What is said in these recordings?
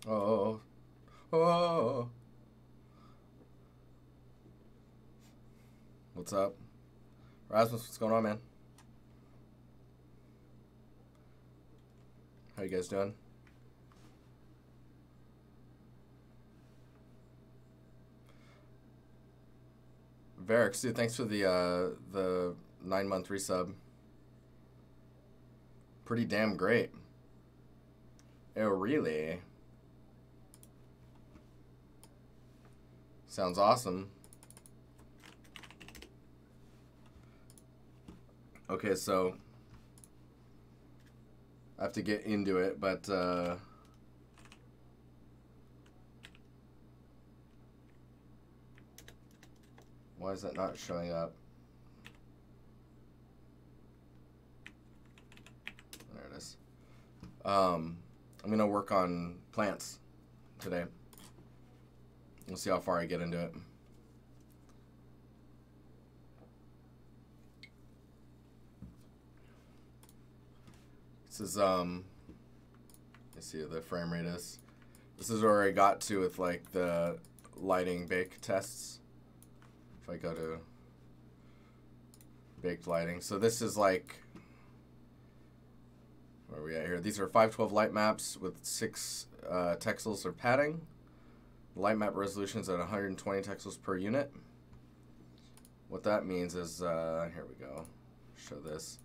Oh, oh. What's up? Rasmus, what's going on, man? How you guys doing? Varix, dude, thanks for the 9-month resub. Pretty damn great. Oh, really? Sounds awesome. Okay, so I have to get into it, but why is that not showing up? There it is. I'm gonna work on plants today. We'll see how far I get into it. This is let's see what the frame rate is. This is where I got to with like the lighting bake tests. If I go to baked lighting, so this is like, where are we at here? These are 512 light maps with 6 texels or padding. Light map resolution is at 120 texels per unit. What that means is, here we go, show this.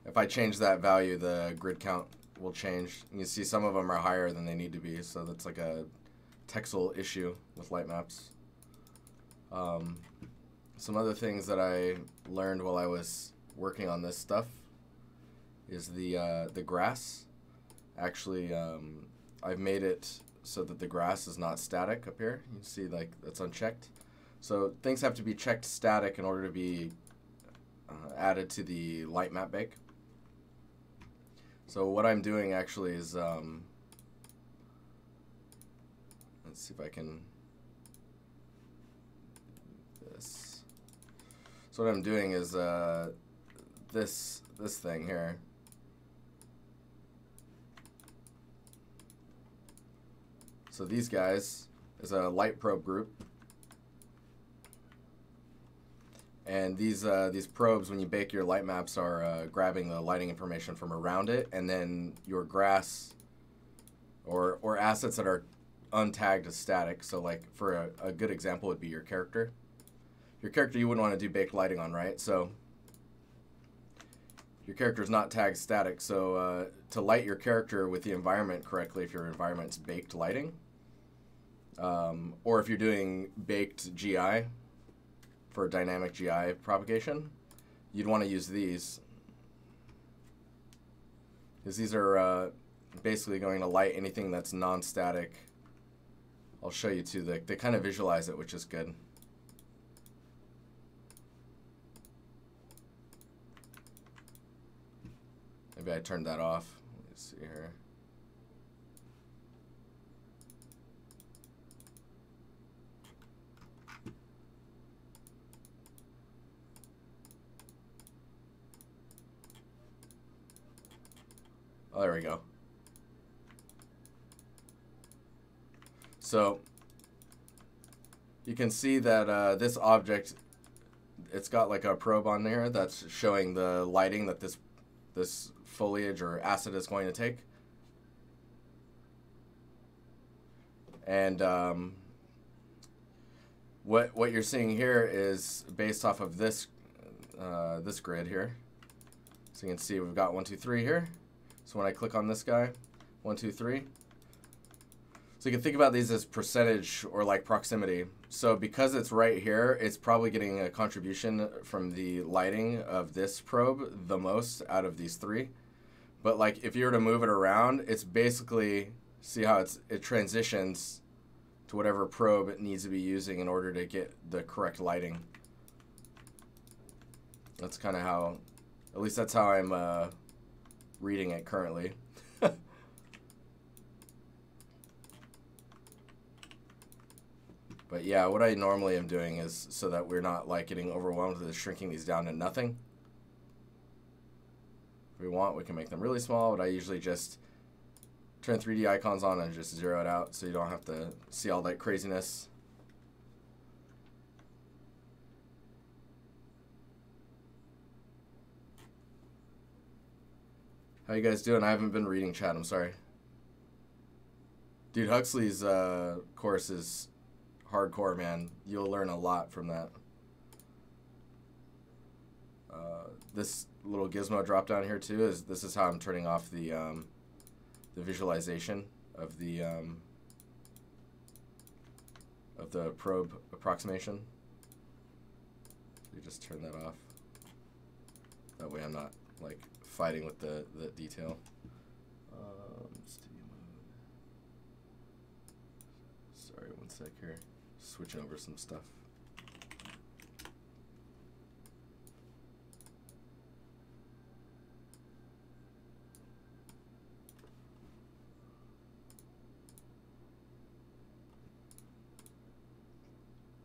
If I change that value, the grid count will change. And you see some of them are higher than they need to be, so that's like a texel issue with light maps. Some other things that I learned while I was working on this stuff is the grass. Actually, I've made it so that the grass is not static up here. You see, like, that's unchecked. So things have to be checked static in order to be added to the light map bake. So what I'm doing actually is, let's see if I can do this. So what I'm doing is this thing here. So these guys is a light probe group. And these probes, when you bake your light maps, are grabbing the lighting information from around it, and then your grass or assets that are untagged as static. So like for a good example would be your character. Your character you wouldn't want to do baked lighting on, right? So your character is not tagged static. So to light your character with the environment correctly, if your environment's baked lighting, or if you're doing baked GI, for dynamic GI propagation, you'd want to use these, because these are basically going to light anything that's non-static. I'll show you too. They kind of visualize it, which is good. Maybe I turned that off. Let me see here. Oh, there we go. So you can see that this object, it's got like a probe on there that's showing the lighting that this foliage or asset is going to take. And what you're seeing here is based off of this this grid here. So you can see we've got 1, 2, 3 here. So when I click on this guy, 1, 2, 3. So you can think about these as percentage or like proximity. So because it's right here, it's probably getting a contribution from the lighting of this probe the most out of these 3. But like if you were to move it around, it's basically, see how it transitions to whatever probe it needs to be using in order to get the correct lighting. That's kind of how, at least that's how I'm reading it currently. But yeah, what I normally am doing is, so that we're not like getting overwhelmed with shrinking these down to nothing. If we want, we can make them really small, but I usually just turn 3D icons on and just zero it out so you don't have to see all that craziness. How you guys doing? I haven't been reading chat, I'm sorry. Dude, Huxley's course is hardcore, man. You'll learn a lot from that. This little gizmo drop down here too is how I'm turning off the visualization of the probe approximation. You just turn that off. That way I'm not like fighting with the detail. Studio mode. Sorry, one sec here. Switching over some stuff.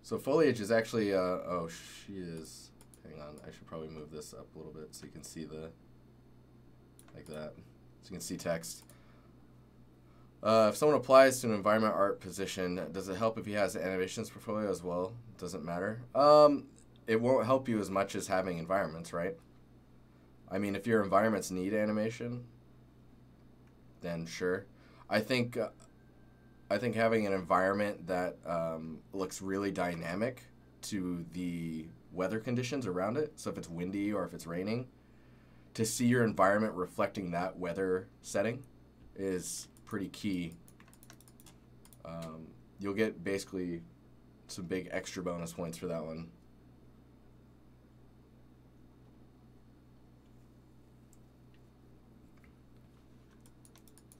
So foliage is actually, oh, she is, hang on, I should probably move this up a little bit so you can see like that, so you can see text. If someone applies to an environment art position, does it help if he has an animations portfolio as well? Doesn't matter. It won't help you as much as having environments, right? I mean, if your environments need animation, then sure. I think having an environment that looks really dynamic to the weather conditions around it, so if it's windy or if it's raining, to see your environment reflecting that weather setting is pretty key. You'll get basically some big extra bonus points for that one.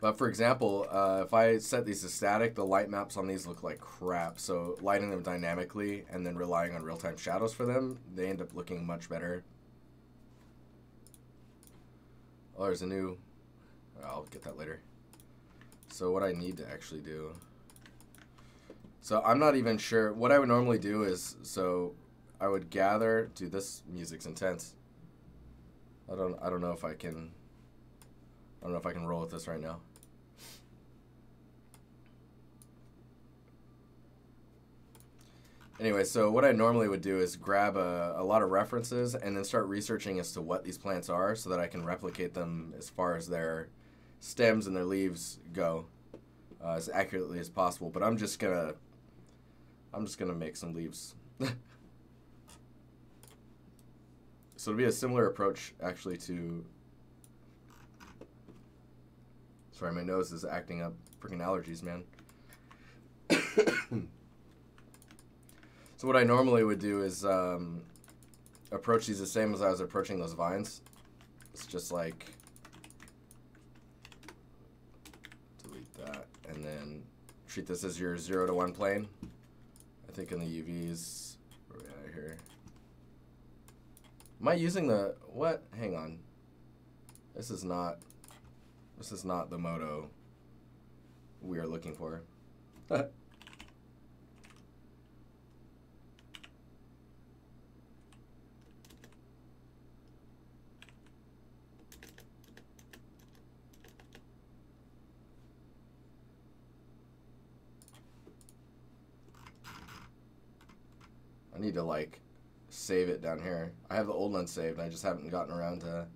But for example, if I set these to static, the light maps on these look like crap. So lighting them dynamically and then relying on real-time shadows for them, they end up looking much better. Oh, there's a new... I'll get that later. So what I need to actually do... So I'm not even sure. What I would normally do is, so I would gather... Dude, this music's intense. I don't know if I can... I don't know if I can roll with this right now. Anyway, so what I normally would do is grab a lot of references and then start researching as to what these plants are so that I can replicate them as far as their stems and their leaves go as accurately as possible. But I'm just gonna make some leaves. So it'll be a similar approach actually to... Sorry, my nose is acting up. Freaking allergies, man. So what I normally would do is approach these the same as I was approaching those vines. It's just like delete that and then treat this as your 0 to 1 plane. I think in the UVs, where are we at here? Am I using the, what? Hang on. This is not the moto we are looking for. I need to like save it down here. I have the old one saved, I just haven't gotten around to...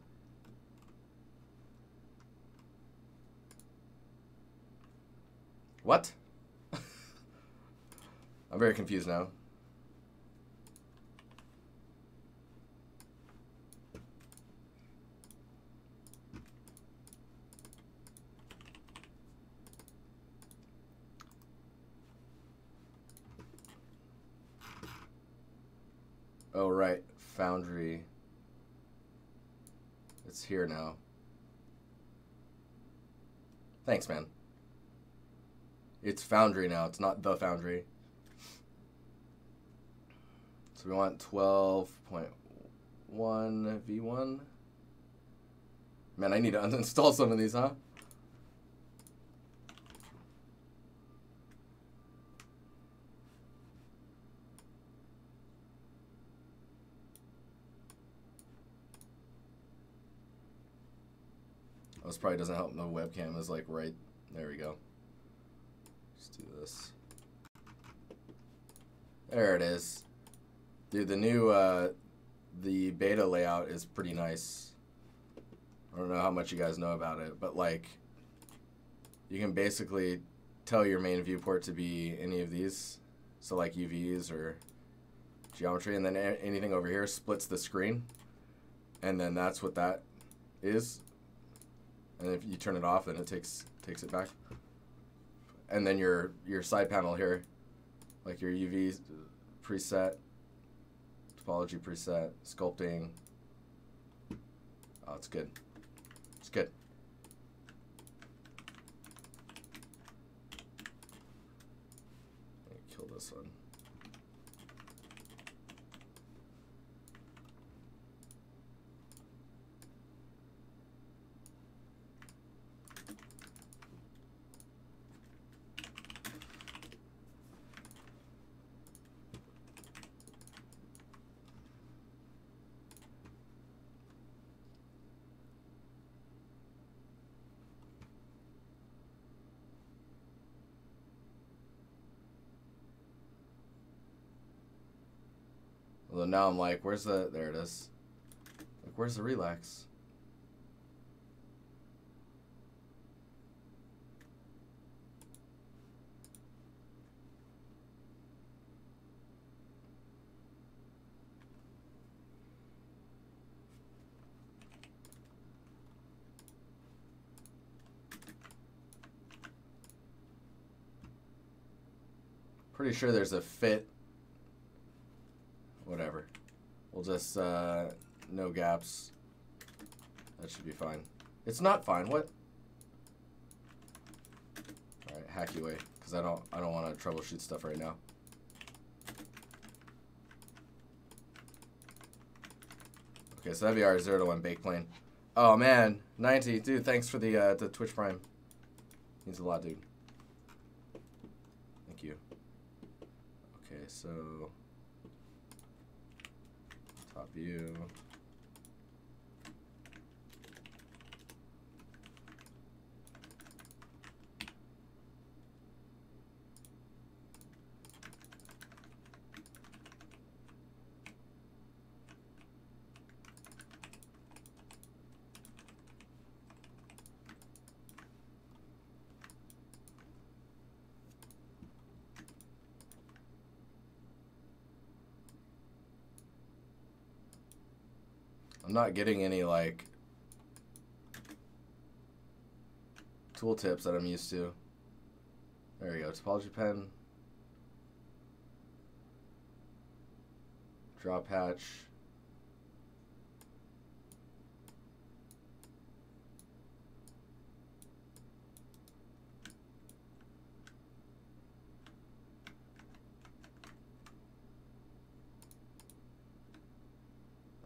What? I'm very confused now. Oh, right. Foundry. It's here now. Thanks, man. It's Foundry now. It's not the Foundry. So we want 12.1 V1. Man, I need to uninstall some of these, huh? This probably doesn't help. The webcam is like right There we go. Let's do this. There it is. Dude, the new, the beta layout is pretty nice. I don't know how much you guys know about it, but like, you can basically tell your main viewport to be any of these. So like UVs or geometry, and then anything over here splits the screen. And then that's what that is. And if you turn it off, then it takes it back. And then your side panel here, like your UV preset, topology preset, sculpting. Oh, it's good. It's good. Let me kill this one. Although now I'm like, where's the, there it is. Like, where's the relax? Pretty sure there's a fit. Whatever. We'll just, no gaps. That should be fine. It's not fine. What? Alright, hacky way. Because I don't want to troubleshoot stuff right now. Okay, so FVR 0 to 1 bake plane. Oh man, 90. Dude, thanks for the Twitch Prime. Means a lot, dude. Thank you. Okay, so top view. I'm not getting any like tooltips that I'm used to. There we go, topology pen, draw patch.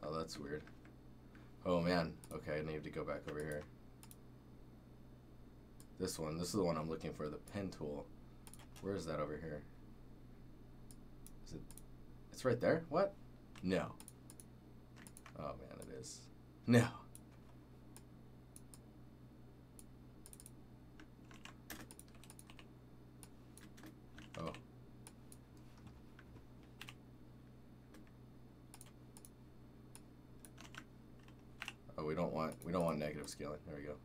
Oh, that's weird. Oh man, okay, I need to go back over here. This is the one I'm looking for, the pen tool. Where is that over here? Is it, it's right there? What? No. Oh man, it is. No. Oh. Oh, we don't want negative scaling. There we go.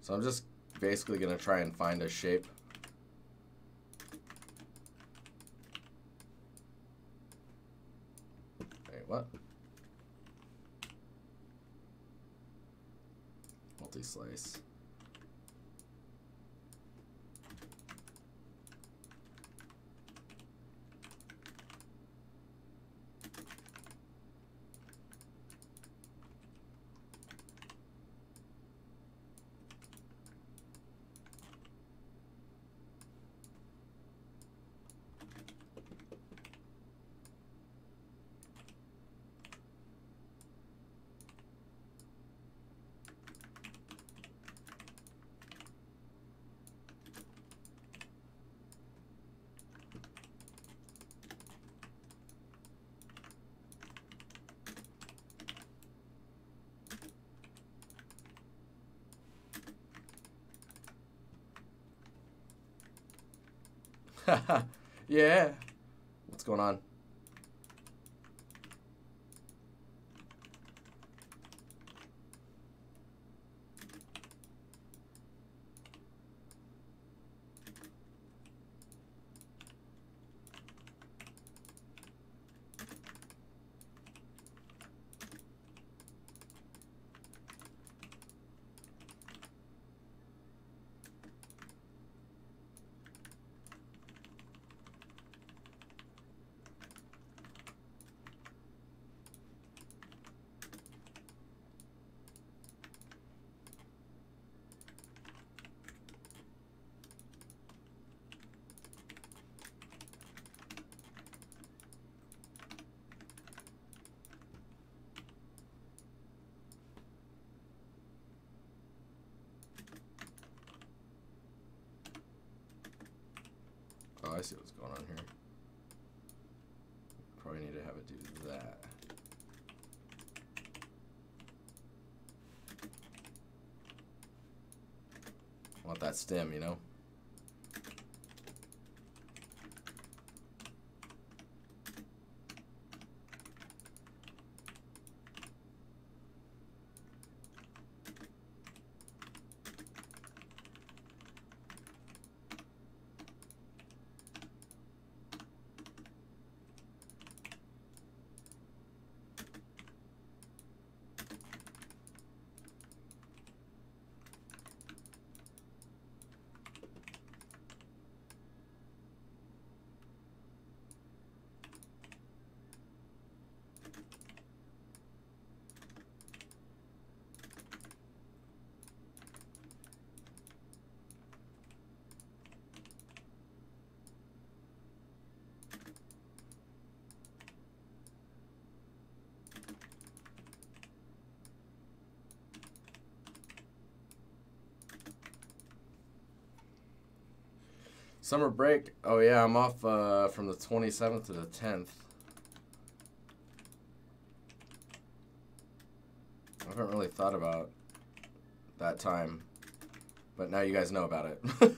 So I'm just basically going to try and find a shape. Wait, what? Multi-slice. Yeah. What's going on? Oh, I see what's going on here. Probably need to have it do that. I want that stem, you know? Summer break. Oh yeah, I'm off from the 27th to the 10th. I haven't really thought about that time, but now you guys know about it.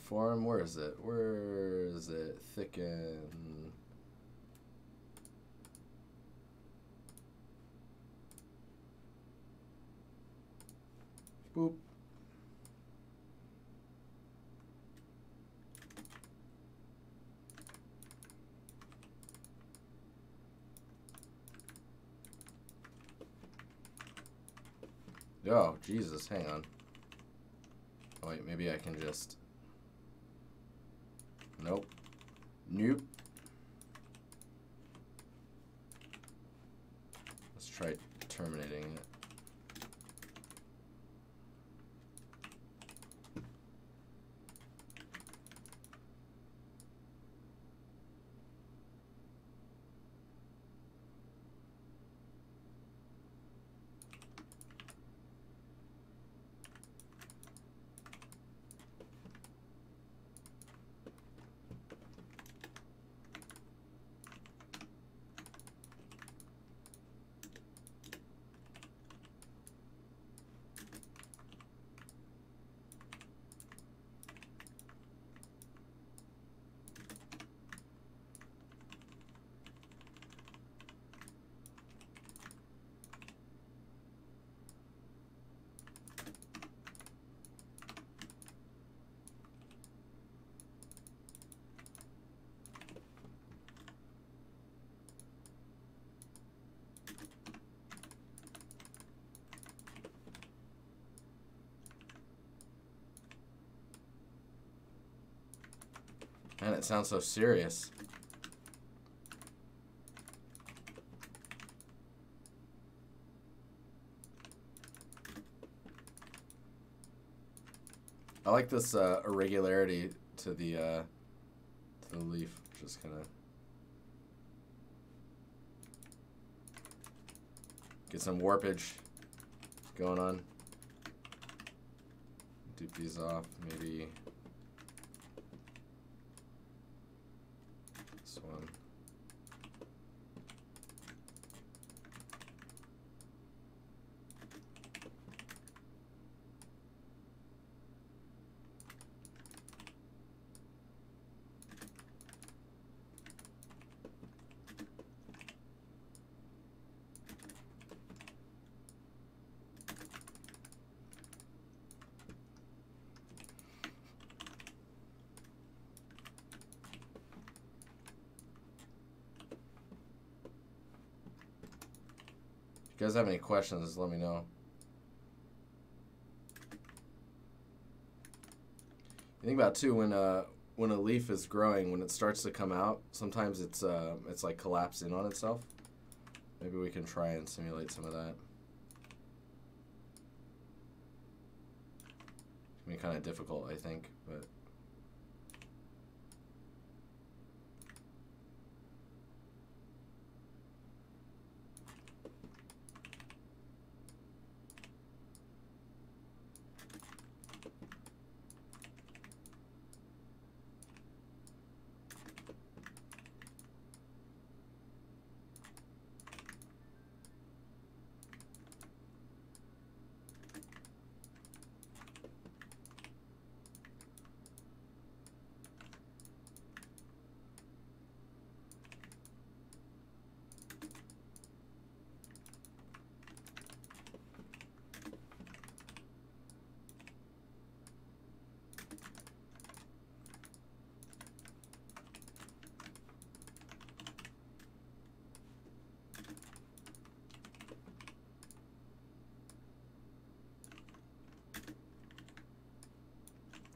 form. Where is it? Where is it? Thicken. Boop. Oh, Jesus, hang on. Oh, wait, maybe I can just... Nope. Nope. Let's try terminating it. Man, it sounds so serious. I like this irregularity to the leaf. Just gonna get some warpage going on. Dupe these off, maybe this one. If you guys have any questions, let me know. You think about too, when a leaf is growing, when it starts to come out, sometimes it's like collapsing on itself. Maybe we can try and simulate some of that. It's gonna be kind of difficult, I think, but.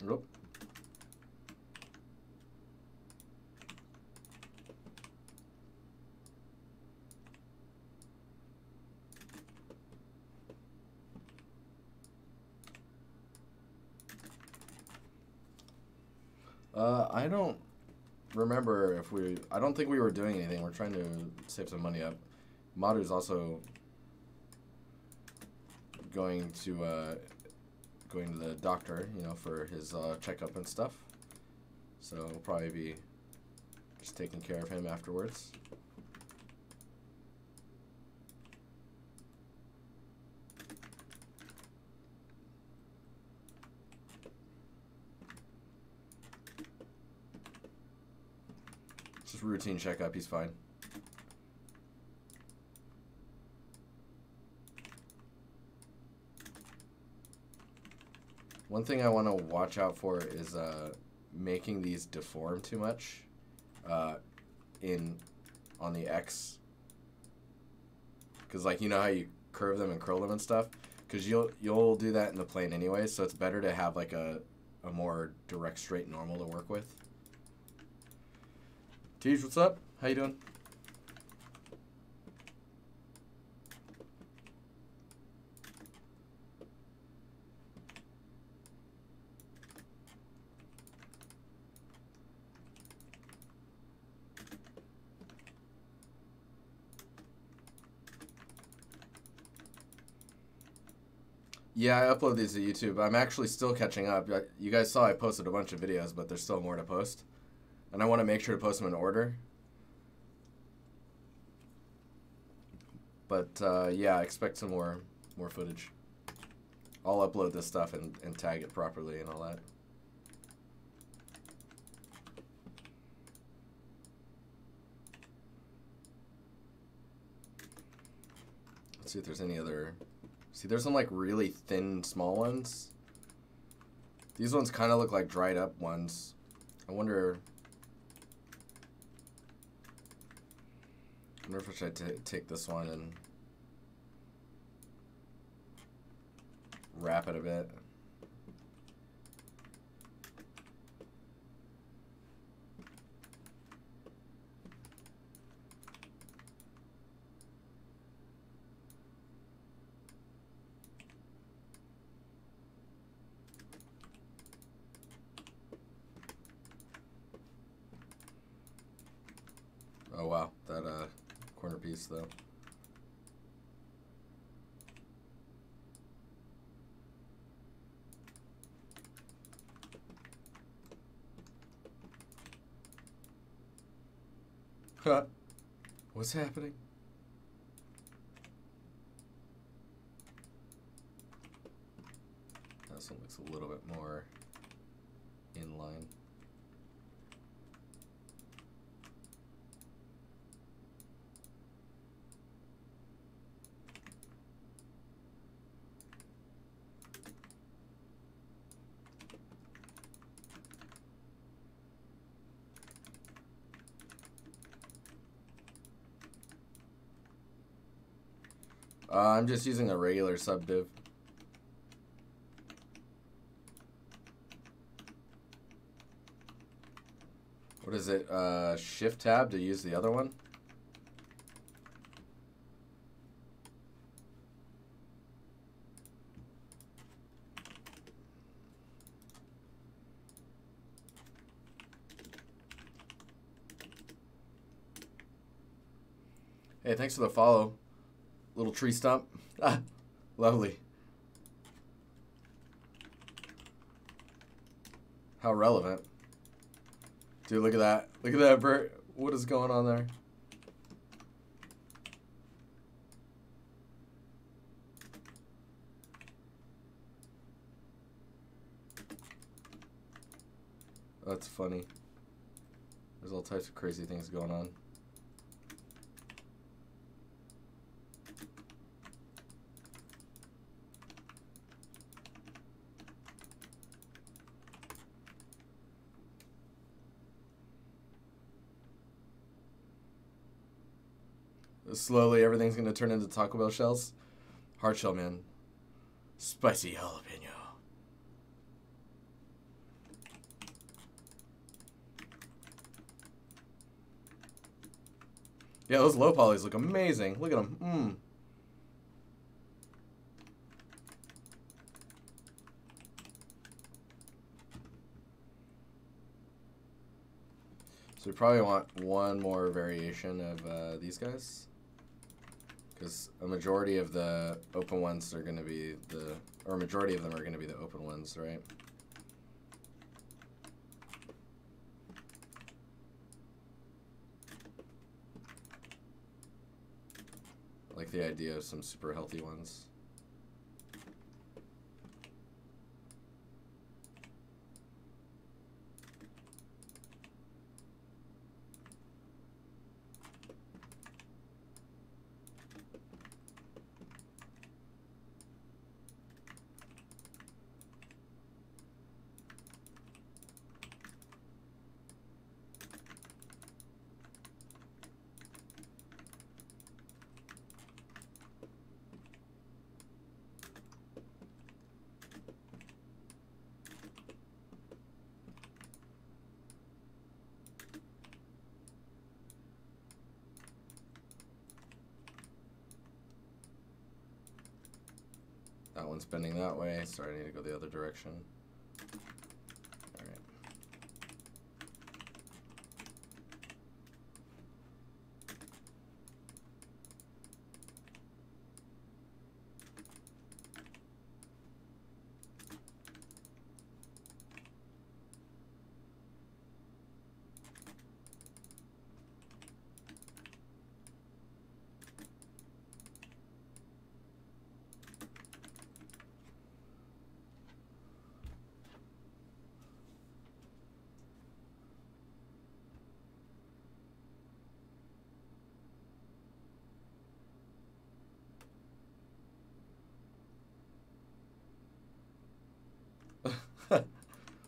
Nope. I don't remember if I don't think we were doing anything. We're trying to save some money up. Madu's also going to the doctor, you know, for his checkup and stuff. So we'll probably be just taking care of him afterwards. Just routine checkup, he's fine. One thing I want to watch out for is making these deform too much on the X. Because like, you know how you curve them and curl them and stuff? Because you'll do that in the plane anyway, so it's better to have like a more direct, straight normal to work with. Tej, what's up? How you doing? Yeah, I upload these to YouTube. I'm actually still catching up. You guys saw I posted a bunch of videos, but there's still more to post. And I want to make sure to post them in order. But yeah, expect some more footage. I'll upload this stuff and tag it properly and all that. Let's see if there's any other... See, there's some like really thin, small ones. These ones kind of look like dried up ones. I wonder if I should take this one and wrap it a bit. Oh wow, that corner piece though. Huh. What's happening? This one looks a little bit more in line. I'm just using a regular subdiv. What is it? Shift tab to use the other one? Hey, thanks for the follow. Little tree stump. Ah, lovely. How relevant. Dude, look at that. Look at that bird. What is going on there? That's funny. There's all types of crazy things going on. Slowly, everything's gonna turn into Taco Bell shells. Hard shell, man. Spicy jalapeno. Yeah, those low polys look amazing. Look at them. So we probably want one more variation of these guys. Because a majority of the open ones are going to be or majority of them are going to be the open ones, right? I like the idea of some super healthy ones. That one's bending that way. Sorry, I need to go the other direction. Alright.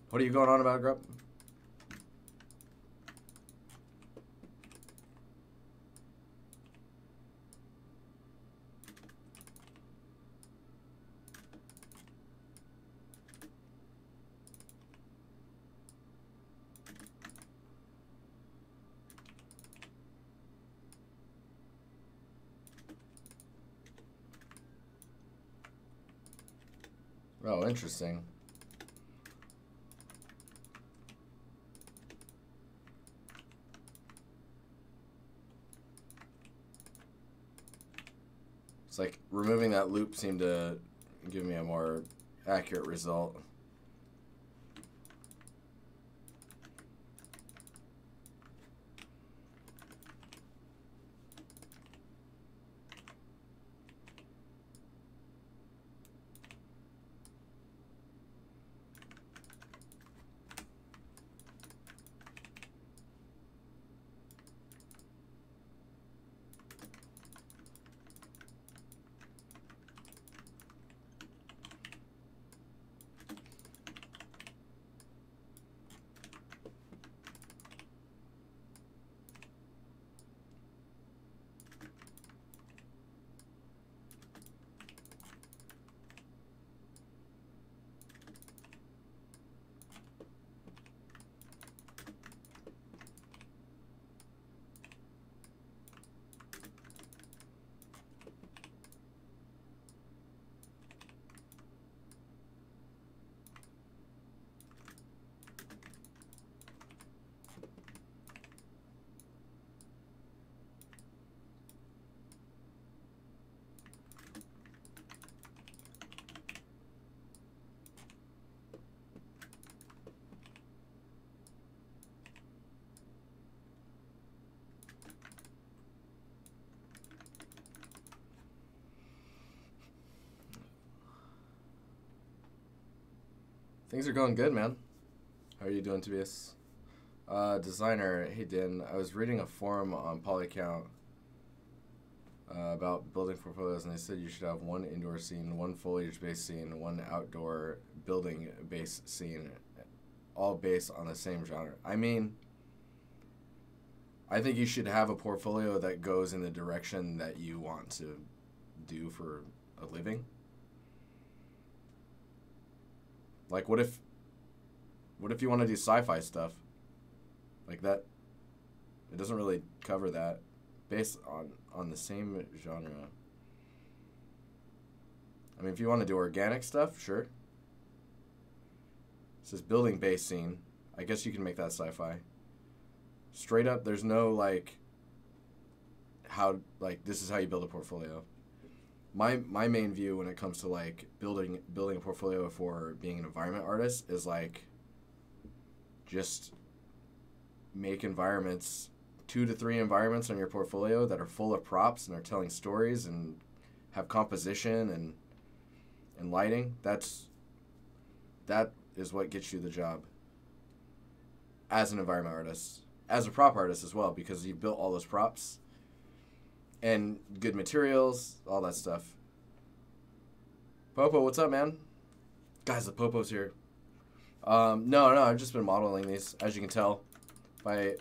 What are you going on about, Grub? Oh, interesting. It's like removing that loop seemed to give me a more accurate result. Things are going good, man. How are you doing, Tobias? Designer, hey Din, I was reading a forum on Polycount about building portfolios, and they said you should have one indoor scene, one foliage-based scene, one outdoor building-based scene, all based on the same genre. I mean, I think you should have a portfolio that goes in the direction that you want to do for a living. Like, what if you want to do sci-fi stuff? Like that, it doesn't really cover that. Based on the same genre. I mean, if you want to do organic stuff, sure. It says building-based scene. I guess you can make that sci-fi. Straight up, there's no, like, this is how you build a portfolio. My main view when it comes to like building a portfolio for being an environment artist is like just make environments, 2 to 3 environments on your portfolio that are full of props and are telling stories and have composition and lighting. That is what gets you the job as an environment artist, as a prop artist as well, because you built all those props. And good materials, all that stuff. Popo, what's up, man? Guys, the Popo's here. No, I've just been modeling these, as you can tell, by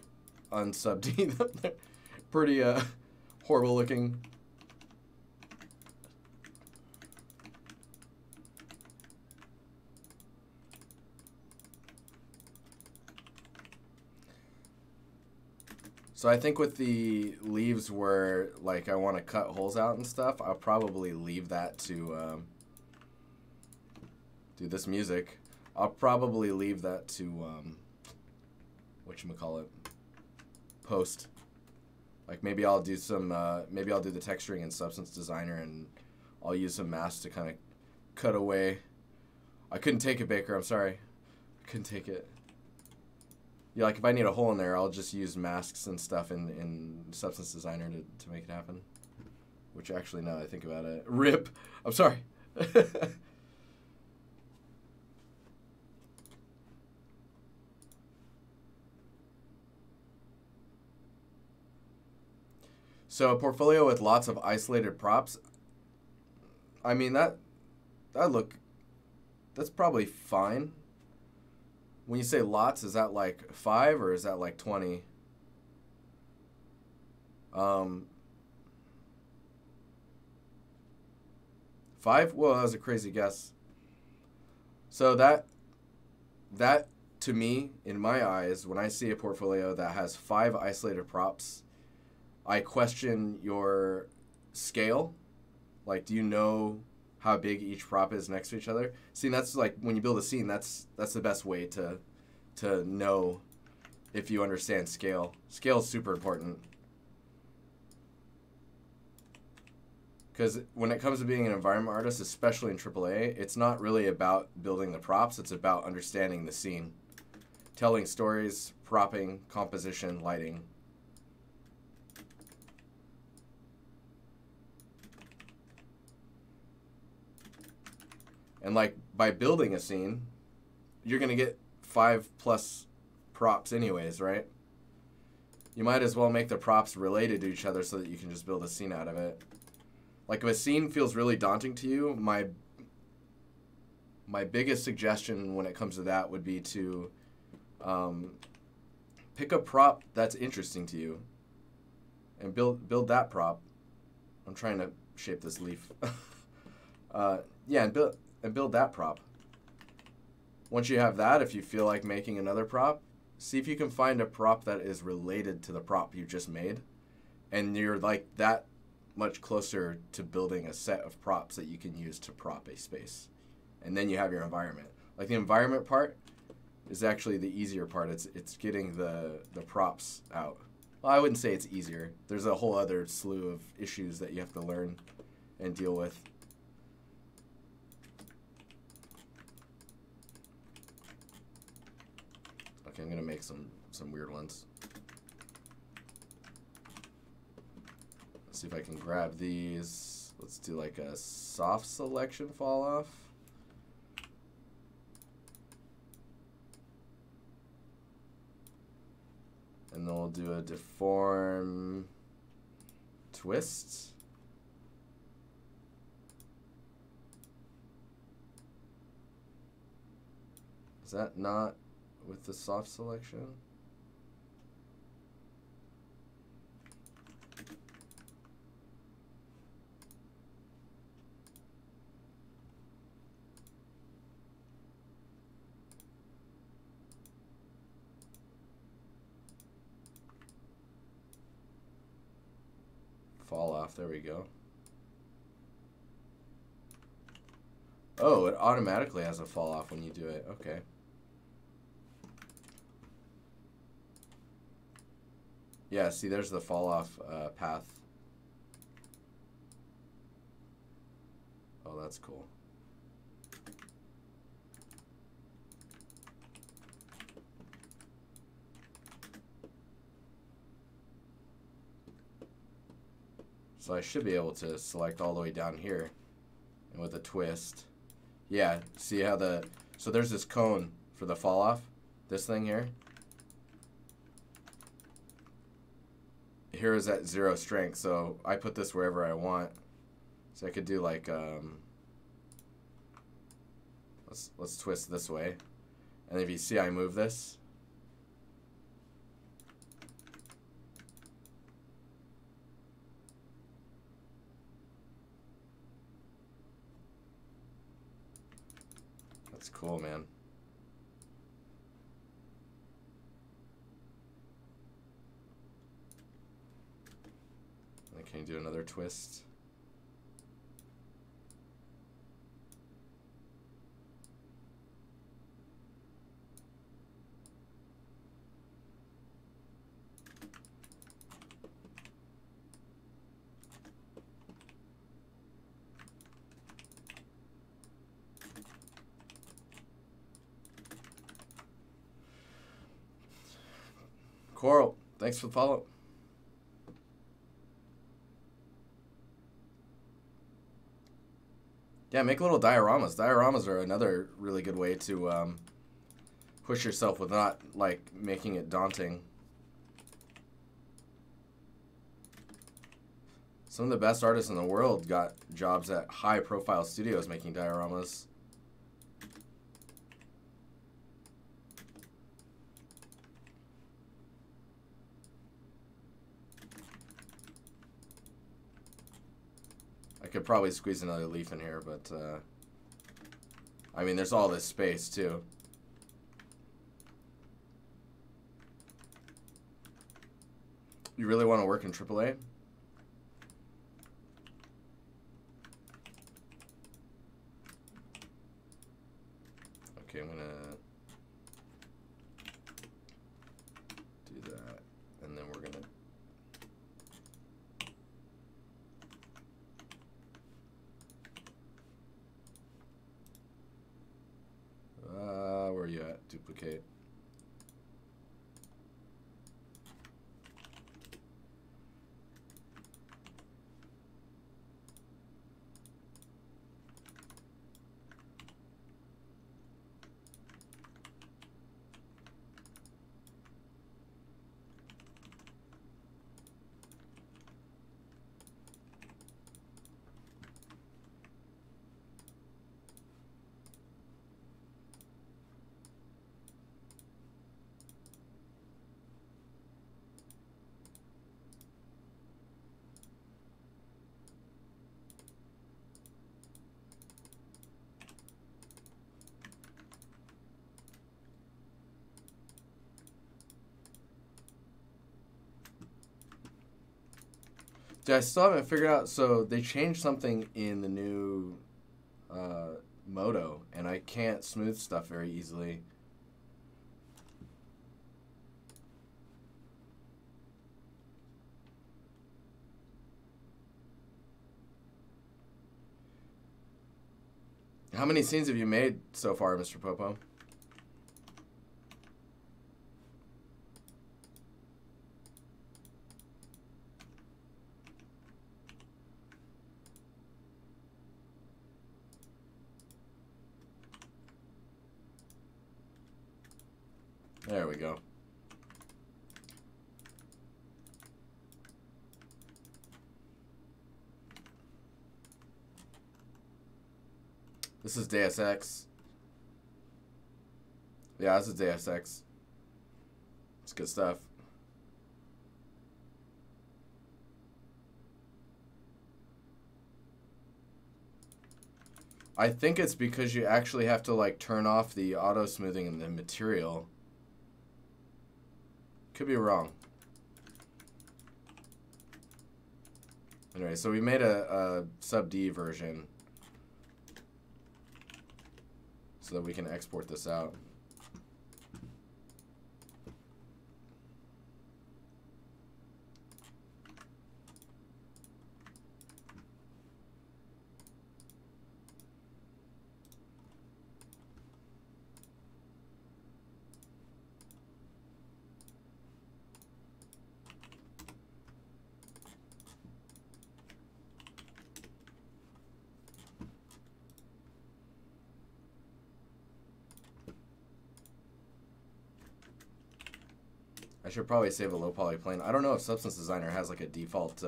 unsubbed them. They're pretty horrible looking. So I think with the leaves where, like, I want to cut holes out and stuff, I'll probably leave that to do this music. I'll probably leave that to whatchamacallit, post. Like maybe I'll do some maybe I'll do the texturing in Substance Designer, and I'll use some masks to kind of cut away. I couldn't take it, Baker. I'm sorry. I couldn't take it. Yeah, like if I need a hole in there, I'll just use masks and stuff in Substance Designer to make it happen. Which actually, now that I think about it, rip. I'm sorry. So a portfolio with lots of isolated props. I mean that's probably fine. When you say lots, is that like 5 or is that like 20? 5? Whoa, that was a crazy guess. So that to me, in my eyes, when I see a portfolio that has 5 isolated props, I question your scale. Like, do you know how big each prop is next to each other? See, that's like when you build a scene, that's the best way to know if you understand scale. Scale is super important. Because when it comes to being an environment artist, especially in AAA, it's not really about building the props, it's about understanding the scene. Telling stories, propping, composition, lighting. And like by building a scene, you're going to get 5+ props anyways, right? You might as well make the props related to each other so that you can just build a scene out of it. Like if a scene feels really daunting to you, my biggest suggestion when it comes to that would be to pick a prop that's interesting to you and build that prop. I'm trying to shape this leaf. Yeah, and build that prop. Once you have that, if you feel like making another prop, see if you can find a prop that is related to the prop you just made, and you're like that much closer to building a set of props that you can use to prop a space. And then you have your environment. Like the environment part is actually the easier part. It's getting the props out. Well, I wouldn't say it's easier. There's a whole other slew of issues that you have to learn and deal with. Okay, I'm gonna make some weird ones. See if I can grab these. Let's do like a soft selection fall off. And then we'll do a deform twist. Is that not with the soft selection? Fall off, there we go. Oh, it automatically has a fall off when you do it. Okay. Yeah, see, there's the fall off path. Oh, that's cool. So I should be able to select all the way down here, and with a twist. Yeah, see how so there's this cone for the fall off, this thing here. Here is at 0 strength, so I put this wherever I want. So I could do like, let's twist this way. And if you see I move this, that's cool, man. Can you do another twist? Coral, thanks for the follow. Yeah, make little dioramas. Dioramas are another really good way to push yourself with not, like, making it daunting. Some of the best artists in the world got jobs at high-profile studios making dioramas. I could probably squeeze another leaf in here, but, I mean, there's all this space, too. You really want to work in AAA? Okay, I'm going to do that, and then we're going to where are you at? Duplicate. Dude, I still haven't figured out. So they changed something in the new Moto, and I can't smooth stuff very easily. How many scenes have you made so far, Mr. Popo? There we go. This is Deus Ex. Yeah, this is Deus Ex. It's good stuff. I think it's because you actually have to, like, turn off the auto smoothing in the material. Could be wrong. Anyway, so we made a sub D version so that we can export this out. I should probably save a low poly plane. I don't know if Substance Designer has like a default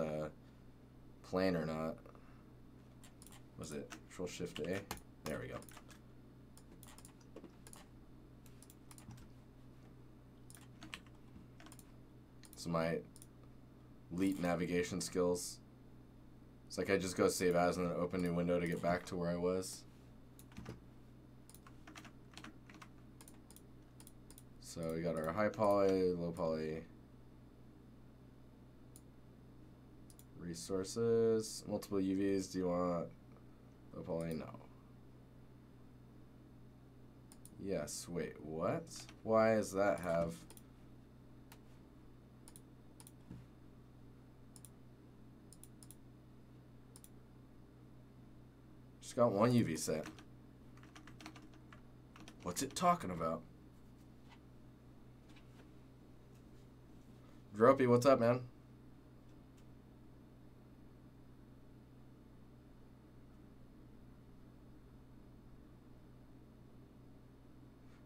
plane or not. Was it Control Shift A? There we go. So my elite navigation skills. It's like I just go save as and then open new window to get back to where I was. So we got our high poly, low poly, resources, multiple UVs. Do you want low poly? No. Yes. Wait, what? Why does that have? Just got one UV set. What's it talking about? Dropey, what's up, man?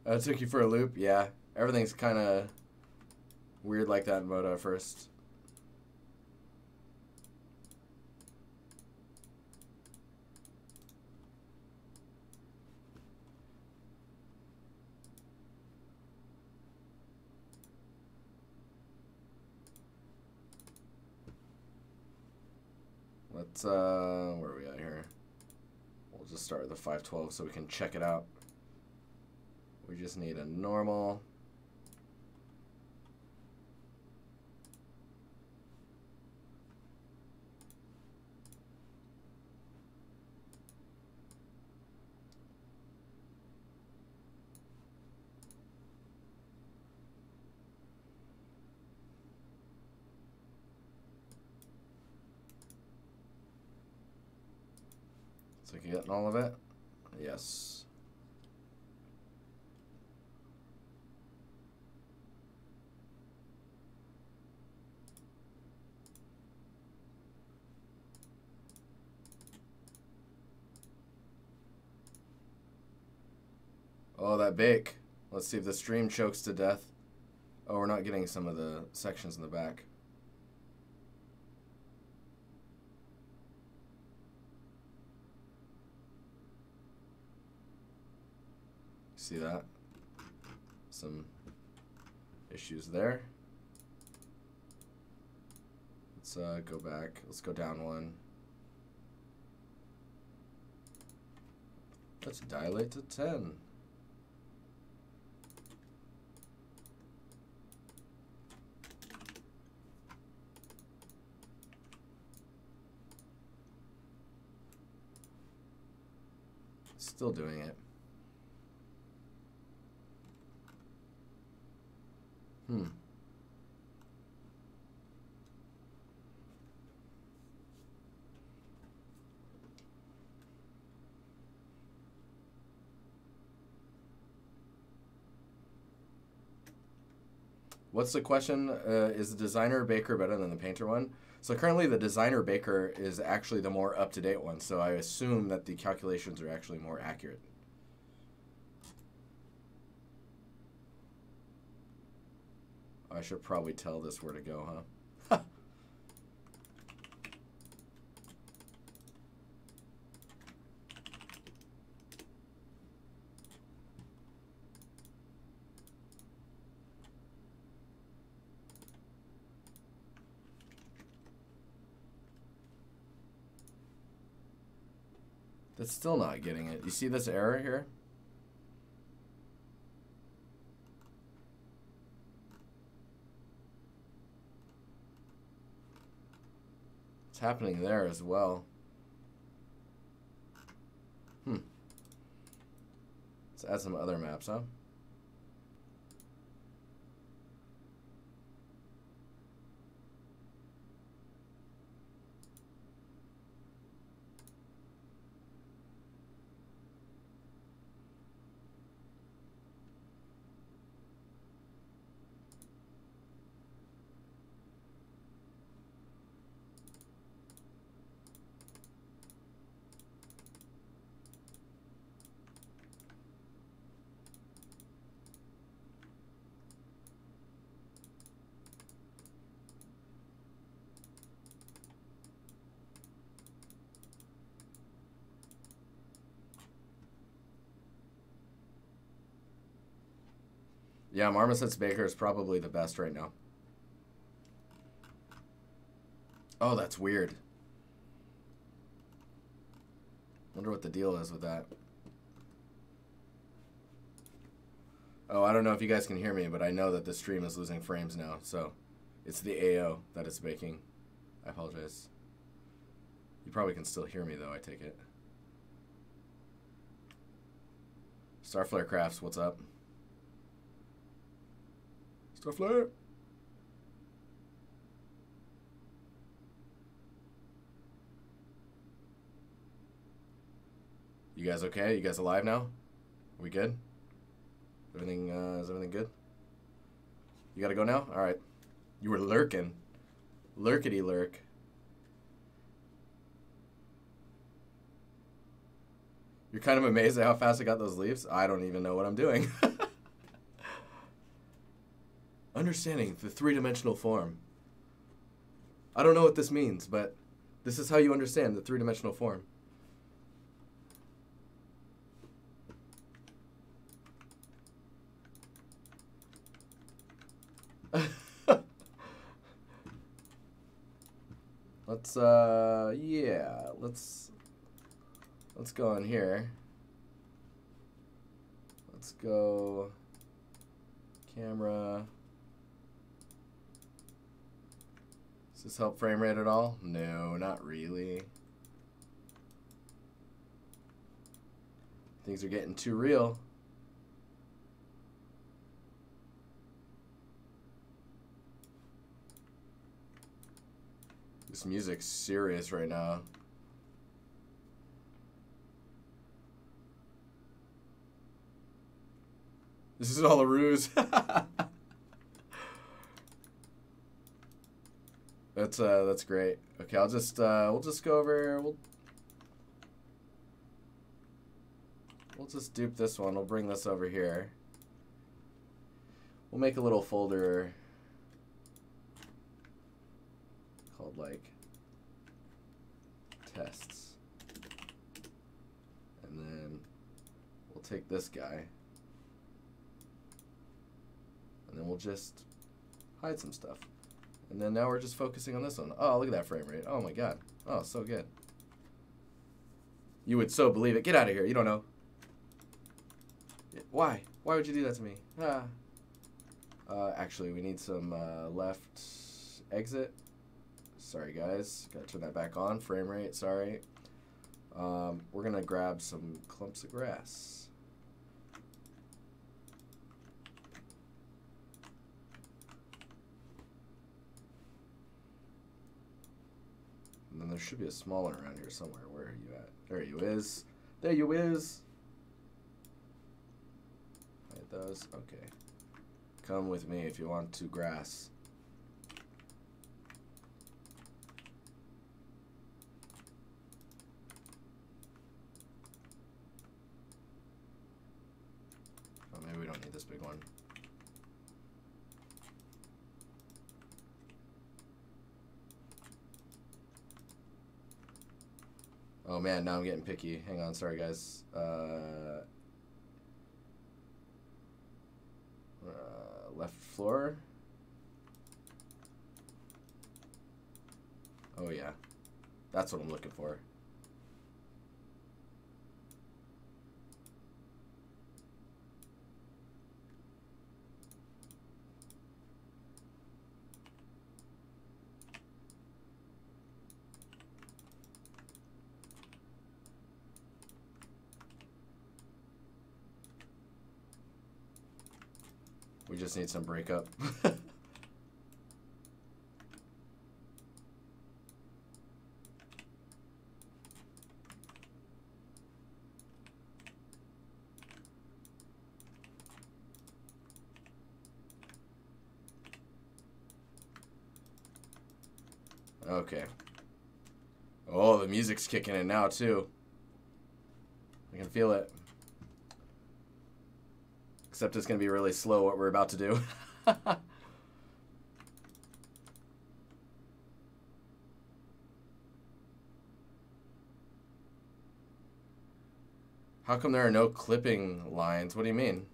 I took you for a loop. Yeah, everything's kind of weird like that in Moto at first. Let's, where are we at here? We'll just start with the 512 so we can check it out. We just need a normal. So you getting all of it? Yes. Oh, that bake. Let's see if the stream chokes to death. Oh, we're not getting some of the sections in the back. See that? Some issues there. Let's go back. Let's go down one. Let's dilate to 10. Still doing it. What's the question? Is the designer baker better than the painter one? So currently the designer baker is actually the more up-to-date one, so I assume that the calculations are actually more accurate. I should probably tell this where to go, huh? That's still not getting it. You see this error here? It's happening there as well. Let's add some other maps, huh? Yeah, Marmoset's Baker is probably the best right now. Oh, that's weird. Wonder what the deal is with that. Oh, I don't know if you guys can hear me, but I know that the stream is losing frames now, so it's the AO that it's making. I apologize. You probably can still hear me, though, I take it. Starflare Crafts, what's up? Starflare! You guys okay? You guys alive now? Are we good? Everything, is everything good? You gotta go now? Alright. You were lurking. Lurkity lurk. You're kind of amazed at how fast I got those leaves? I don't even know what I'm doing. Understanding the three-dimensional form. I don't know what this means, but this is how you understand the three-dimensional form. Let's yeah, let's go in here. Let's go camera. Does this help frame rate at all? No, not really. Things are getting too real. This music's serious right now. This is all a ruse. That's great. Okay, I'll just we'll just go over. We'll just dupe this one. We'll bring this over here. We'll make a little folder called like tests, and then we'll take this guy, and then we'll just hide some stuff. And then now we're just focusing on this one. Oh, look at that frame rate. Oh my god. Oh, so good. You would so believe it. Get out of here. You don't know. Why? Why would you do that to me? Ah. Actually, we need some left exit. Sorry, guys. Gotta turn that back on. Frame rate, sorry. We're gonna grab some clumps of grass. And then there should be a smaller around here somewhere. Where are you at? There you is. There you is. Hide those. Okay. Come with me if you want to grass. Oh, maybe we don't need this big one. Oh man, now I'm getting picky. Hang on, sorry guys. Left floor. Oh yeah, that's what I'm looking for. We just need some breakup. Okay. Oh, the music's kicking in now too. I can feel it. Except it's going to be really slow what we're about to do. How come there are no clipping lines? What do you mean?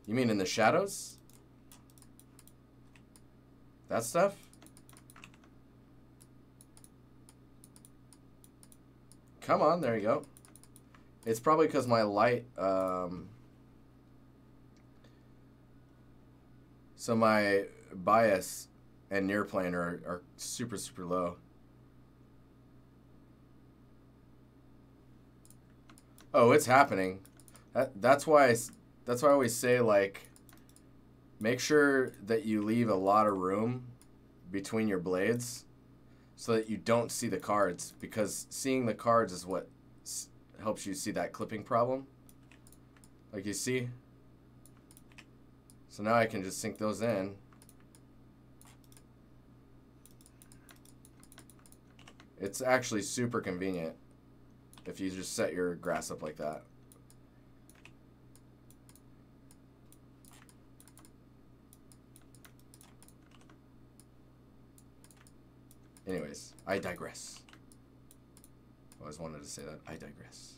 You mean in the shadows? That stuff? Come on, there you go. It's probably because my light, so my bias and near plane are super, super low. Oh, it's happening. That's why I always say, like, make sure that you leave a lot of room between your blades so that you don't see the cards, because seeing the cards is what helps you see that clipping problem. Like, you see? So now I can just sink those in. It's actually super convenient if you just set your grass up like that. Anyways, I digress. I always wanted to say that. I digress.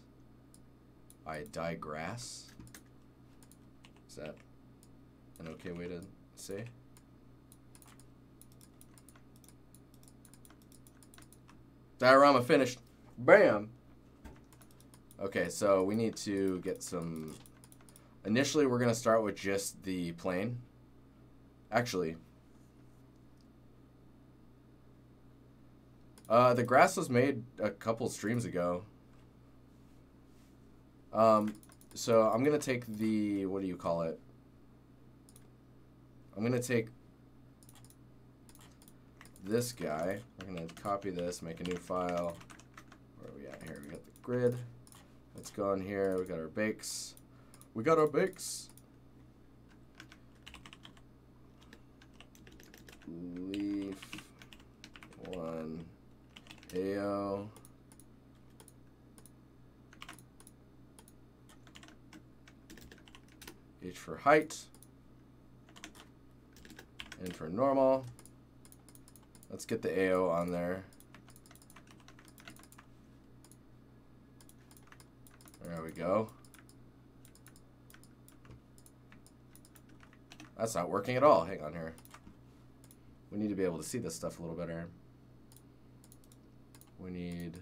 I digress. Is that an okay way to say? Diorama finished. Bam! Okay, so we need to get some... Initially, we're going to start with just the plane. Actually, the grass was made a couple streams ago. So I'm going to take the... What do you call it? I'm going to take this guy. We're going to copy this, make a new file. Where are we at here? We got the grid. Let's go in here. We got our bakes. We got our bakes. Leaf 1 AO. H for height. N for normal. Let's get the AO on there. There we go. That's not working at all. Hang on here. We need to be able to see this stuff a little better. We need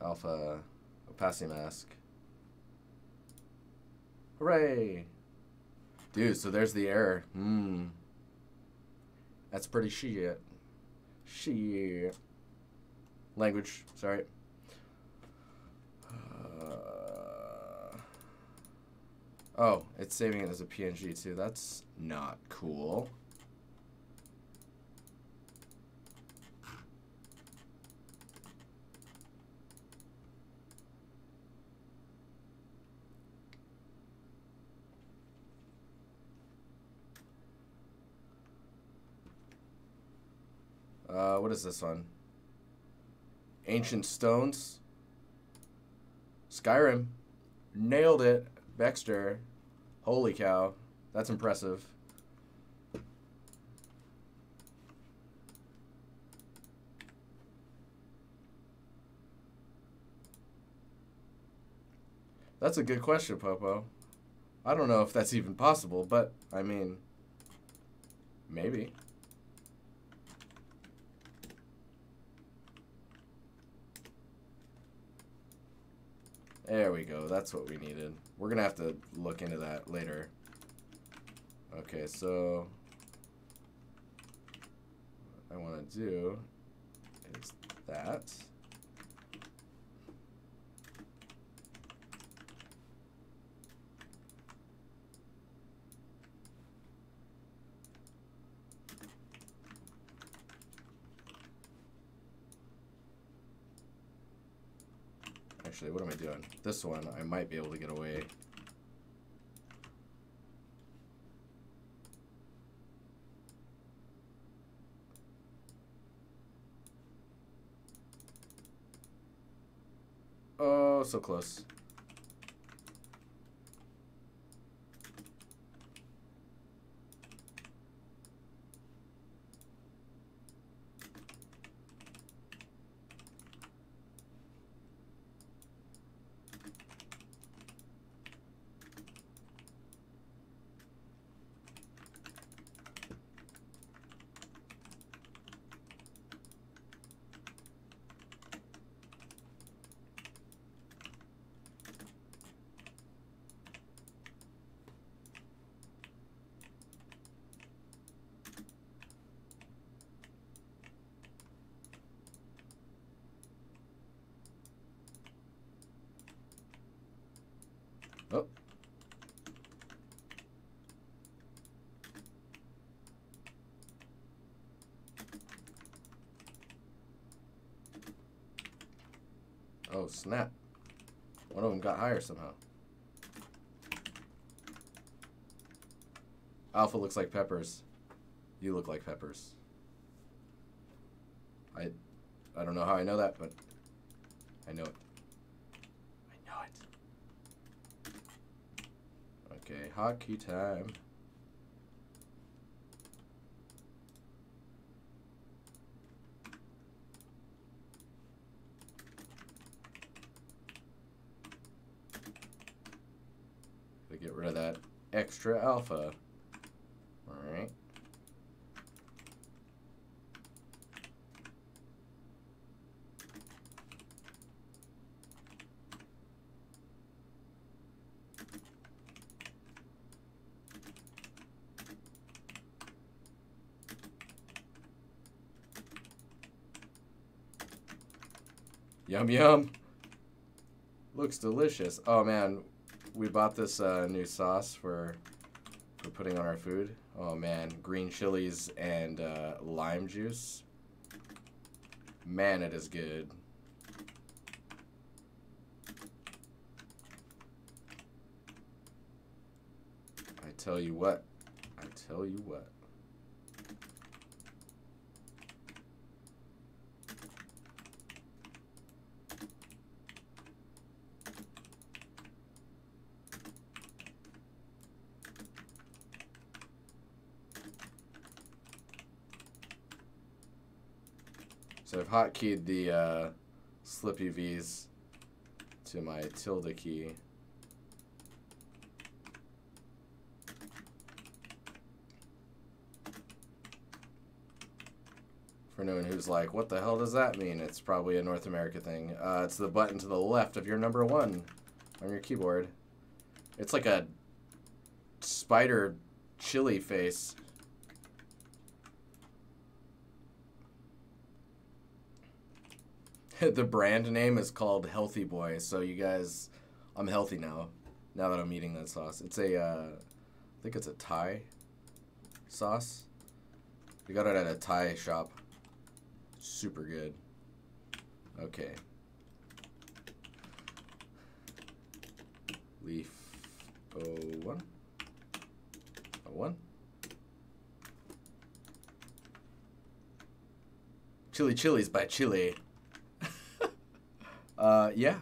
alpha opacity mask. Hooray! Dude, so there's the error. That's pretty shit. Shit. Language, sorry. Oh, it's saving it as a PNG too. That's not cool. What is this one? Ancient Stones. Skyrim. Nailed it. Baxter. Holy cow. That's impressive. That's a good question, Popo. I don't know if that's even possible, but, I mean, maybe. There we go. That's what we needed. We're going to have to look into that later. Okay, so what I want to do is that. Actually, what am I doing? This one, I might be able to get away. Oh, so close. Oh. Oh, snap. One of them got higher somehow. Alpha looks like peppers. You look like peppers. I don't know how I know that, but I know it. I know it. Okay, hotkey time. Gotta get rid of that extra alpha. Alright. Yum yum. Looks delicious. Oh man, we bought this new sauce for putting on our food. Oh man, green chilies and lime juice. Man, it is good. I tell you what. I tell you what. So I've hotkeyed the slippy V's to my tilde key. For anyone who's like, what the hell does that mean? It's probably a North America thing. It's the button to the left of your number 1 on your keyboard. It's like a spider chili face. The brand name is called Healthy Boy, so you guys, I'm healthy now that I'm eating that sauce. It's a, I think it's a Thai sauce. We got it at a Thai shop. Super good. Okay. Leaf 01. 01. Chili Chilies by Chile. Yeah.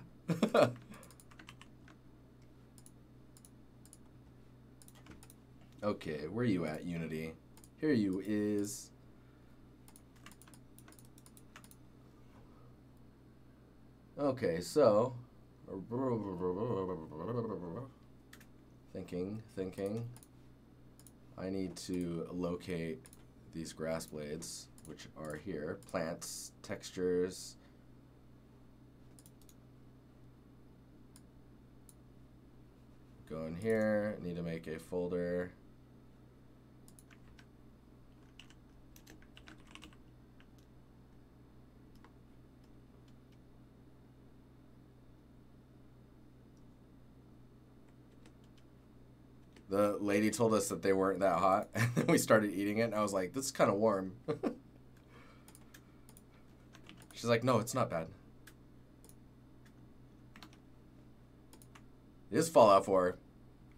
Okay, where you at, Unity? Here you is. Okay, so thinking. I need to locate these grass blades, which are here. Plants, textures. Go in here, need to make a folder. The lady told us that they weren't that hot, and then we started eating it, and I was like, this is kind of warm. She's like, no, it's not bad. It is Fallout 4.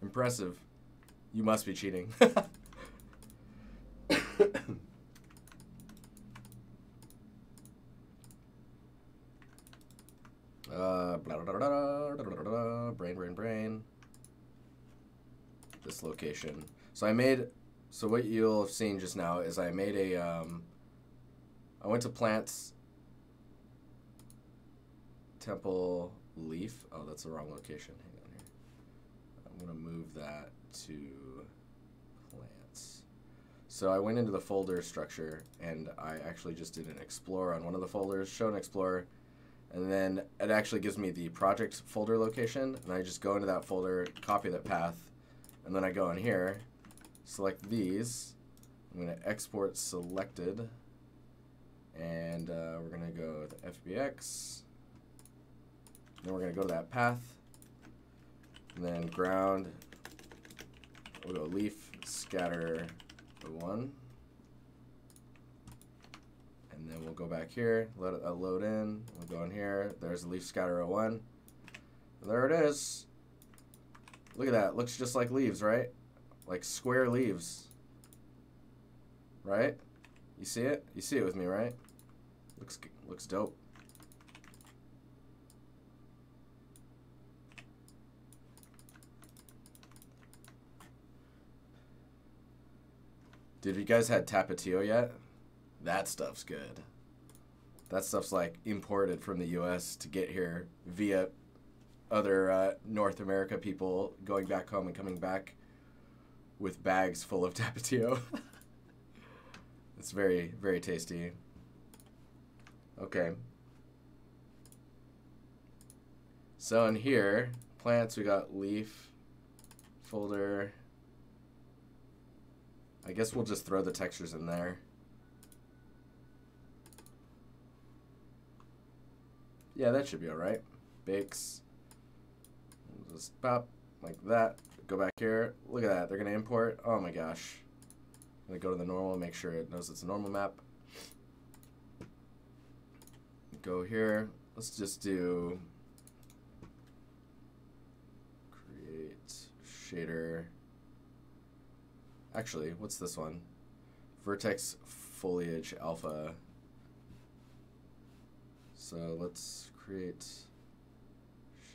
Impressive. You must be cheating. Brain. This location. So what you'll have seen just now is I made a, I went to plants, temple, leaf. Oh, that's the wrong location. Hang on here. I'm going to move that to plants. So I went into the folder structure, and I actually just did an explore on one of the folders, show an explorer, and then it actually gives me the project folder location, and I just go into that folder, copy that path, and then I go in here, select these. I'm going to export selected, and we're going to go with FBX. Then we're going to go to that path, and then ground. We'll go leaf scatter 1, and then we'll go back here, let it load in. We'll go in here. There's leaf scatter 1. There it is. Look at that. Looks just like leaves, right? like square leaves. Right? You see it? You see it with me, right? Looks dope. Dude, have you guys had Tapatio yet? That stuff's good. That stuff's like imported from the US to get here via other North America people going back home and coming back with bags full of Tapatio. It's very, very tasty. Okay. So in here, plants, we got leaf, folder. I guess we'll just throw the textures in there. Yeah, that should be alright. Bakes. We'll just pop like that. Go back here. Look at that. They're going to import. Oh my gosh. I'm going to go to the normal, make sure it knows it's a normal map. Go here. Let's just do create shader. Actually, what's this one? Vertex foliage alpha. So let's create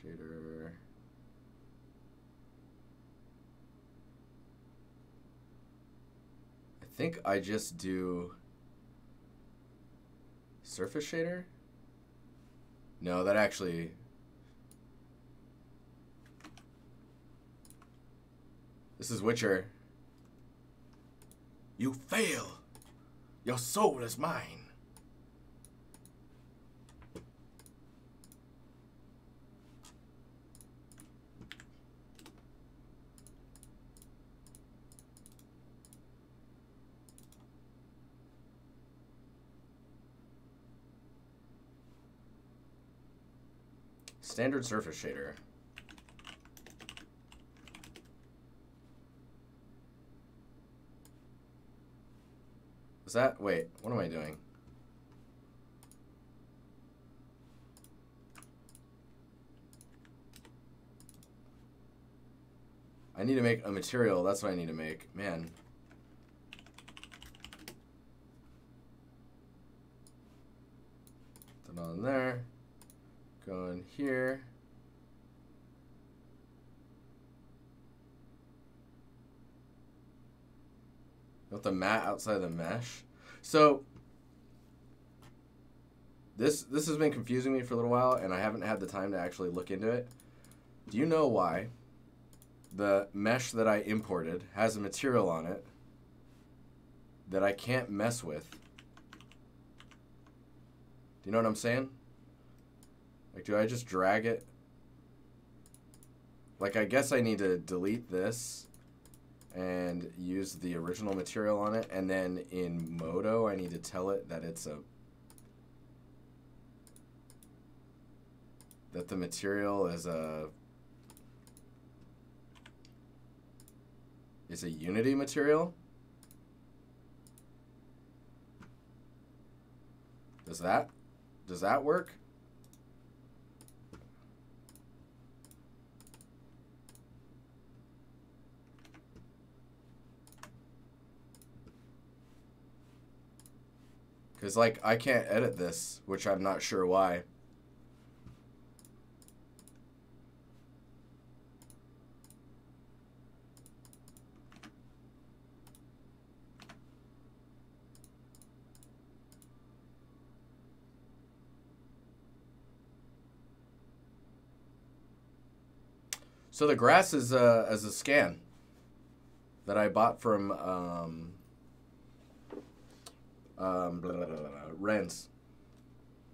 shader. I think I just do surface shader. No, that actually. This is Witcher. You fail. Your soul is mine. Standard surface shader. Is that, wait, what am I doing? I need to make a material, that's what I need to make. Man. Put it on there. Go in here. With the mat outside the mesh. So this has been confusing me for a little while, and I haven't had the time to actually look into it. Do you know why the mesh that I imported has a material on it that I can't mess with? Do you know what I'm saying? Like, do I just drag it? Like, I guess I need to delete this and use the original material on it, and then in Modo I need to tell it that it's that the material is a Unity material. Does that work? Because, like, I can't edit this, which I'm not sure why. So the grass is as a scan that I bought from Rens.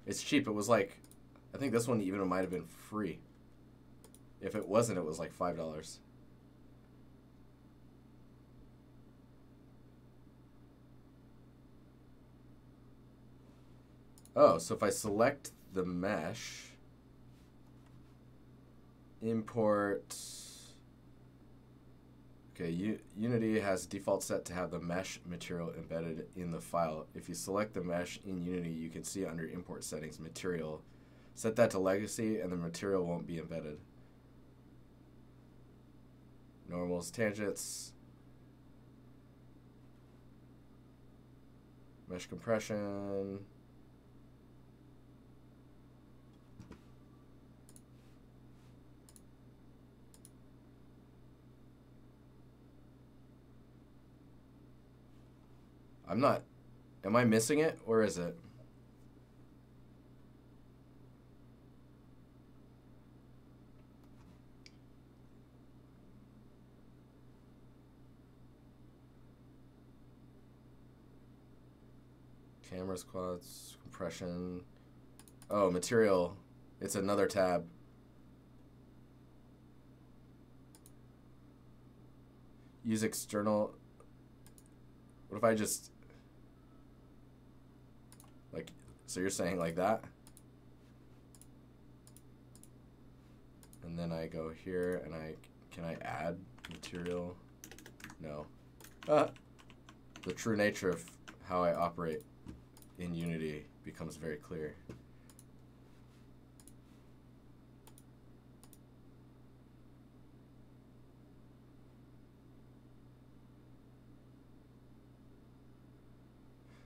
It's cheap. It was like, I think this one even might have been free. If it wasn't, it was like $5. Oh, so if I select the mesh, import. Okay, Unity has default set to have the mesh material embedded in the file. If you select the mesh in Unity, you can see under import settings, material. Set that to legacy and the material won't be embedded. Normals, tangents. Mesh compression. I'm not, am I missing it or is it? Cameras, quads, compression. Oh, material. It's another tab. Use external. What if I just, like, so you're saying like that? And then I go here and can I add material? No. The true nature of how I operate in Unity becomes very clear.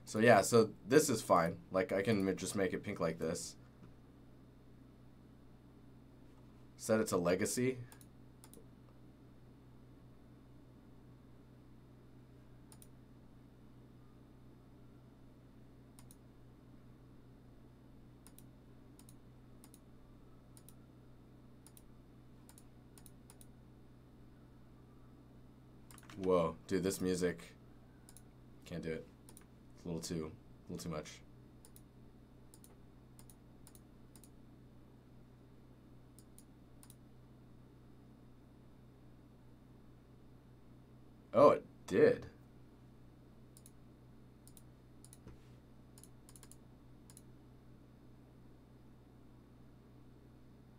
So yeah, so this is fine. Like I can just make it pink like this. Set it to legacy. Whoa, dude, this music, can't do it. It's a little too much. Oh, it did.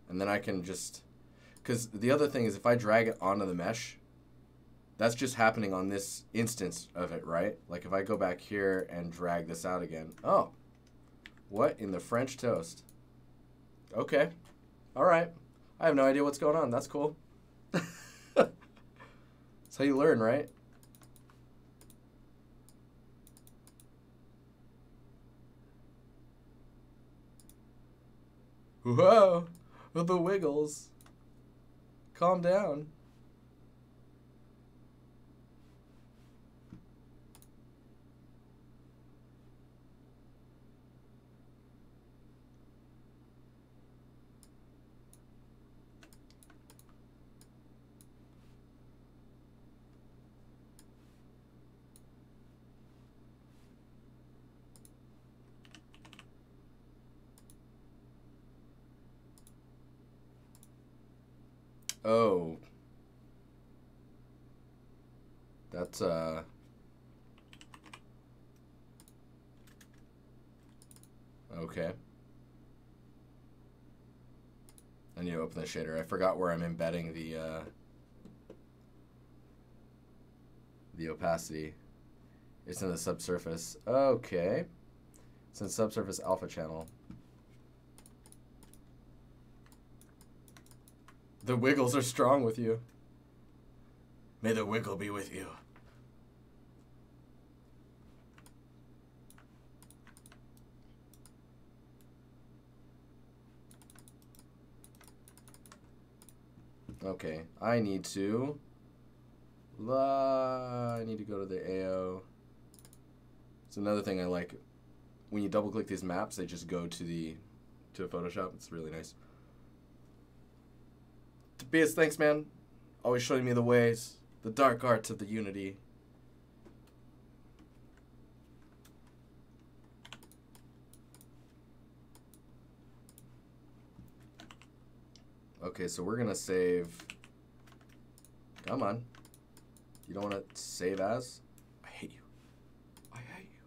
And then I can just, because the other thing is if I drag it onto the mesh, that's just happening on this instance of it, right? Like if I go back here and drag this out again. Oh, what in the French toast? Okay, all right. I have no idea what's going on. That's cool. That's how you learn, right? Whoa, the wiggles. Calm down. Oh. That's, okay. I need to open the shader. I forgot where I'm embedding the opacity. It's in the subsurface. Okay. It's in subsurface alpha channel. The wiggles are strong with you. May the wiggle be with you. Okay, I need to go to the AO. It's another thing I like. When you double click these maps, they just go to Photoshop. It's really nice. Tobias, thanks, man. Always showing me the ways, the dark arts of the Unity. Okay, so we're gonna save. Come on. You don't want to save as? I hate you. I hate you.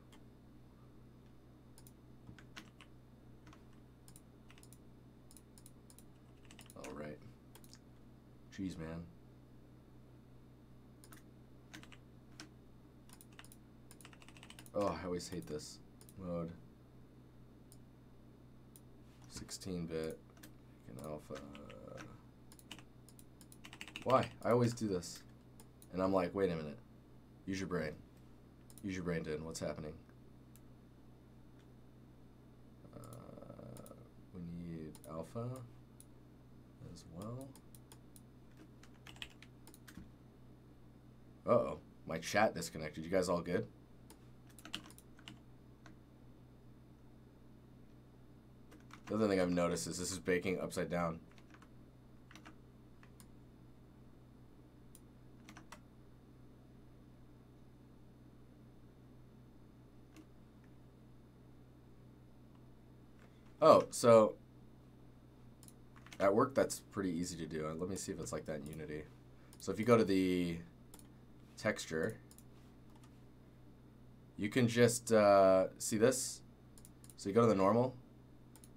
All right. Jeez, man. Oh, I always hate this mode. 16-bit, alpha. Why? I always do this. And I'm like, wait a minute. Use your brain. Use your brain, dude. What's happening? alpha as well. Uh-oh, my chat disconnected. You guys all good? The other thing I've noticed is this is baking upside down. Oh, so at work that's pretty easy to do. Let me see if it's like that in Unity. So if you go to the texture, you can just see this. So you go to the normal.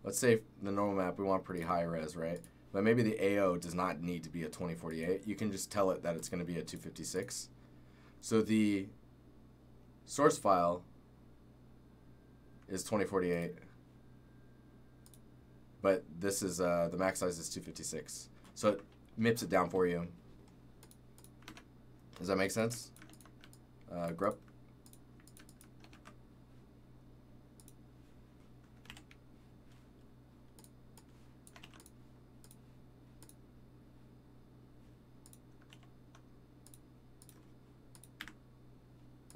Let's say the normal map, we want pretty high res, right? But maybe the AO does not need to be a 2048. You can just tell it that it's going to be a 256. So the source file is 2048. But this is, the max size is 256. So it mips it down for you. Does that make sense? Grup?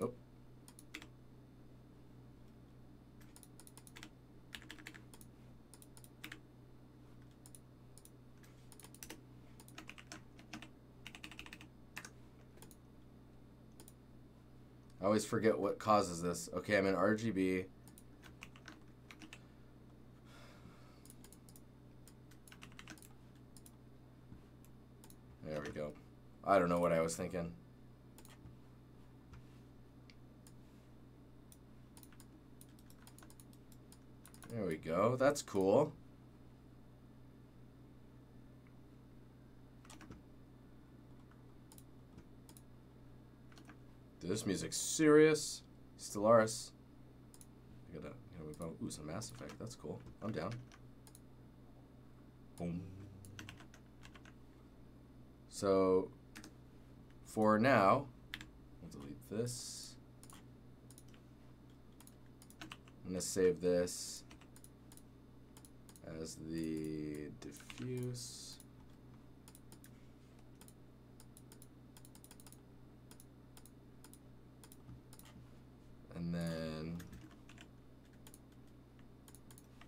Oh. I always forget what causes this. Okay, I'm in RGB. There we go. I don't know what I was thinking. There we go. That's cool. Dude, this music's serious. Stellaris. I gotta move on. Ooh, some Mass Effect. That's cool. I'm down. Boom. So, for now, we'll delete this. I'm gonna save this as the diffuse. And then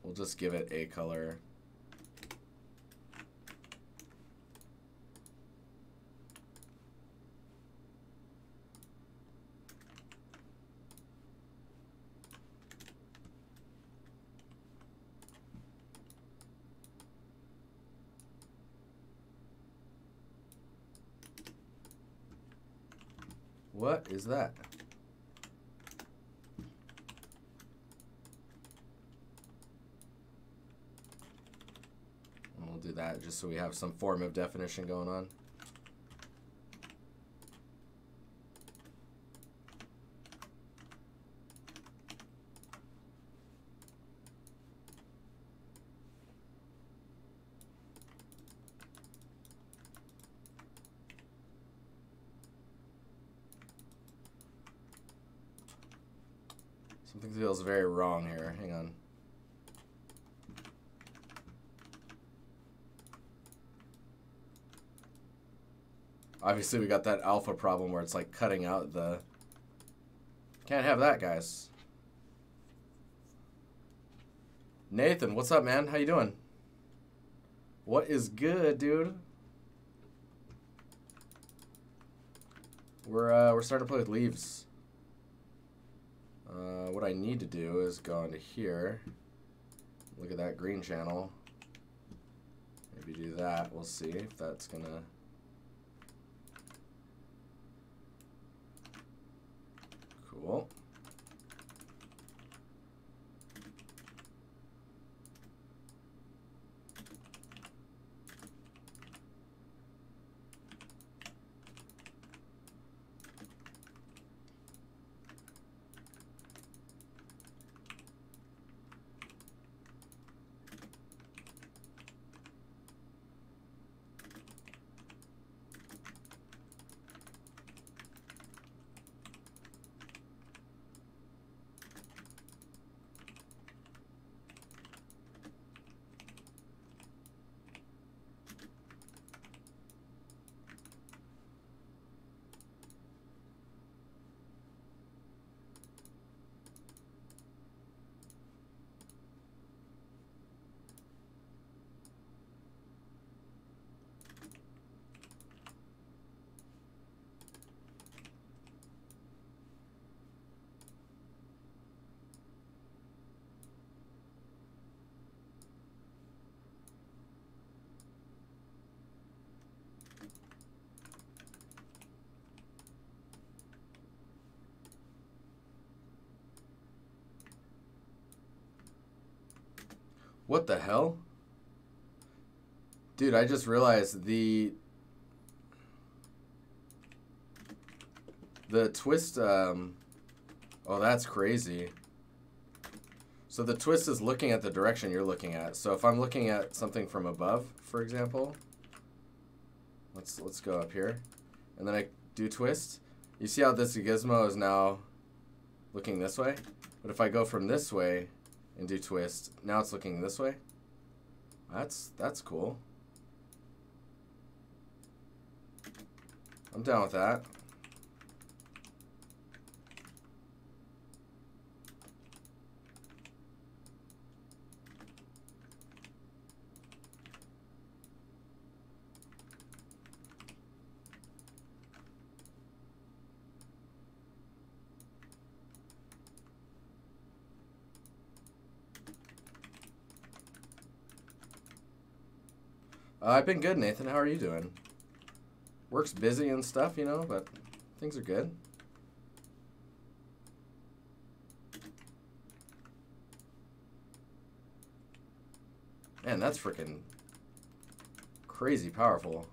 we'll just give it a color. What is that? And we'll do that just so we have some form of definition going on. Something feels very wrong here. Hang on. Obviously, we got that alpha problem where it's like cutting out the... Can't have that, guys. Nathan, what's up, man? How you doing? What is good, dude? We're starting to play with leaves. What I need to do is go into here. Look at that green channel. Maybe do that. We'll see if that's gonna... Cool. What the hell? Dude, I just realized the twist, oh, that's crazy. So the twist is looking at the direction you're looking at. So if I'm looking at something from above, for example, let's go up here, and then I do twist. You see how this gizmo is now looking this way? But if I go from this way and do twist, now it's looking this way. That's cool. I'm down with that. I've been good, Nathan. How are you doing? Work's busy and stuff, you know, but things are good. Man, that's freaking crazy powerful.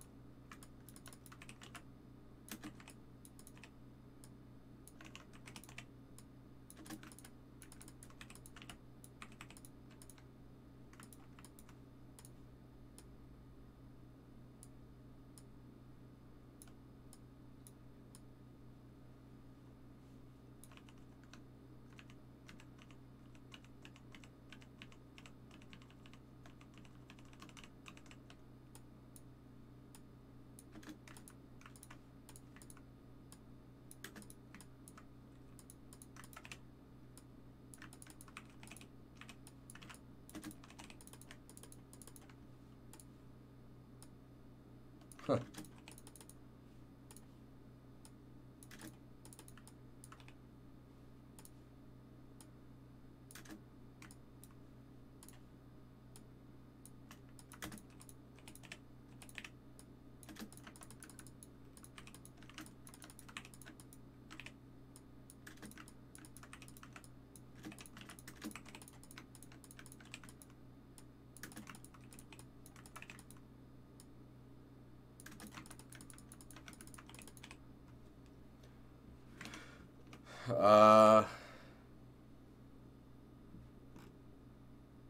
Huh.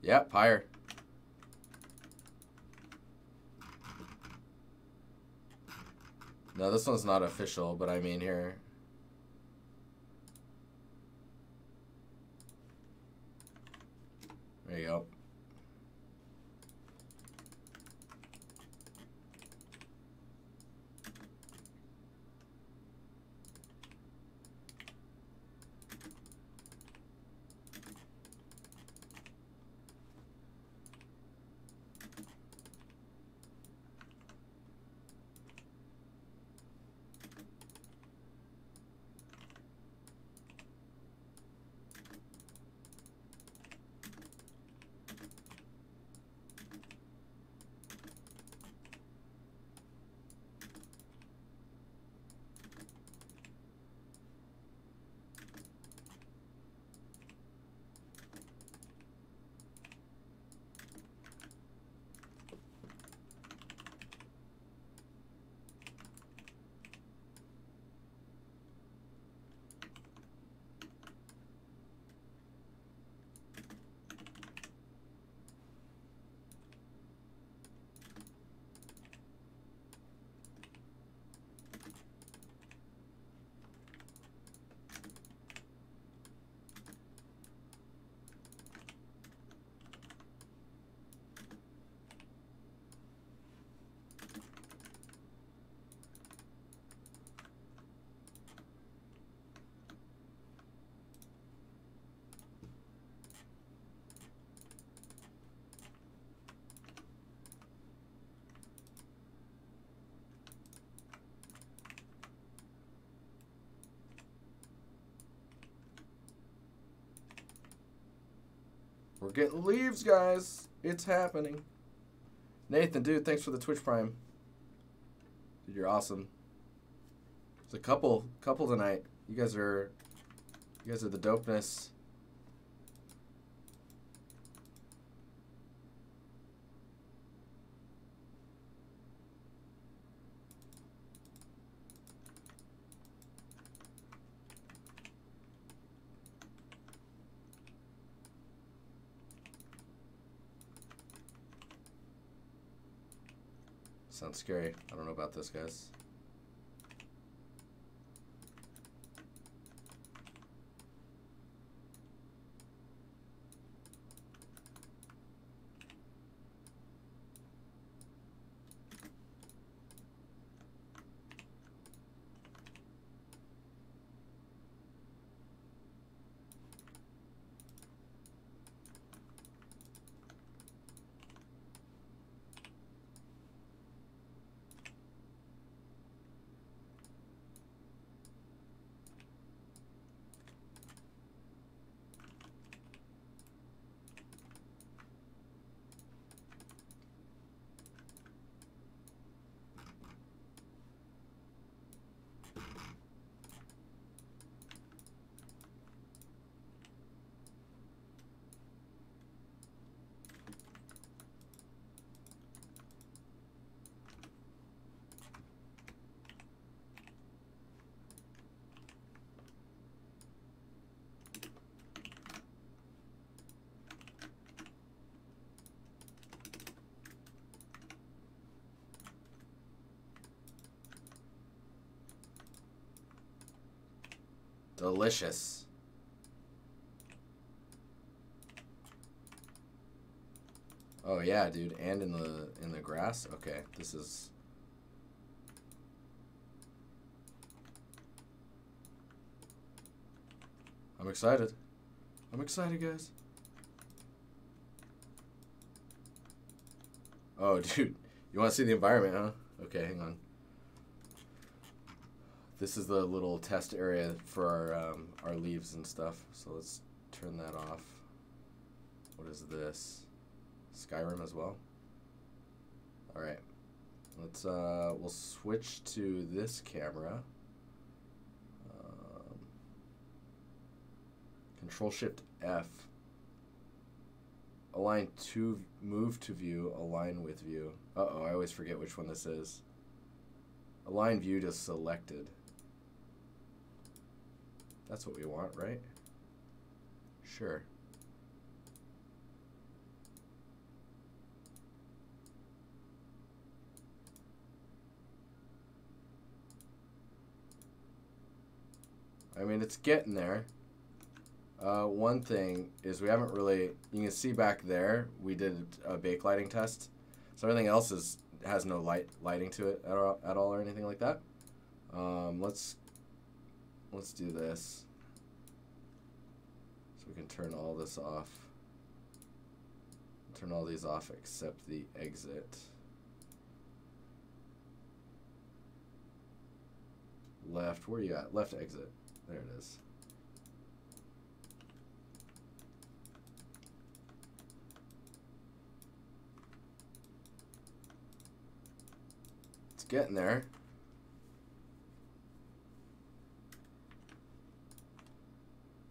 Yeah, Pyre. No, this one's not official, but I mean here. There you go. We're getting leaves, guys. It's happening. Nathan, dude, thanks for the Twitch Prime. Dude, you're awesome. It's a couple tonight. You guys are the dopeness. Sounds scary. I don't know about this, guys. Delicious. Oh yeah, dude, and in the grass? Okay, this is I'm excited. I'm excited, guys. Oh, dude, you want to see the environment, huh? Okay, hang on. This is the little test area for our leaves and stuff. So let's turn that off. What is this? Skyrim as well. All right. Let's we'll switch to this camera. Control Shift F. Align to move to view. Align with view. Uh-oh, I always forget which one this is. Align view to selected. That's what we want, right? Sure. I mean, it's getting there. One thing is we haven't really, you can see back there, we did a backlighting test. So everything else has no lighting to it at all or anything like that. Let's do this. So we can turn all this off. Turn all these off except the exit. Left, where are you at? Left exit. There it is. It's getting there.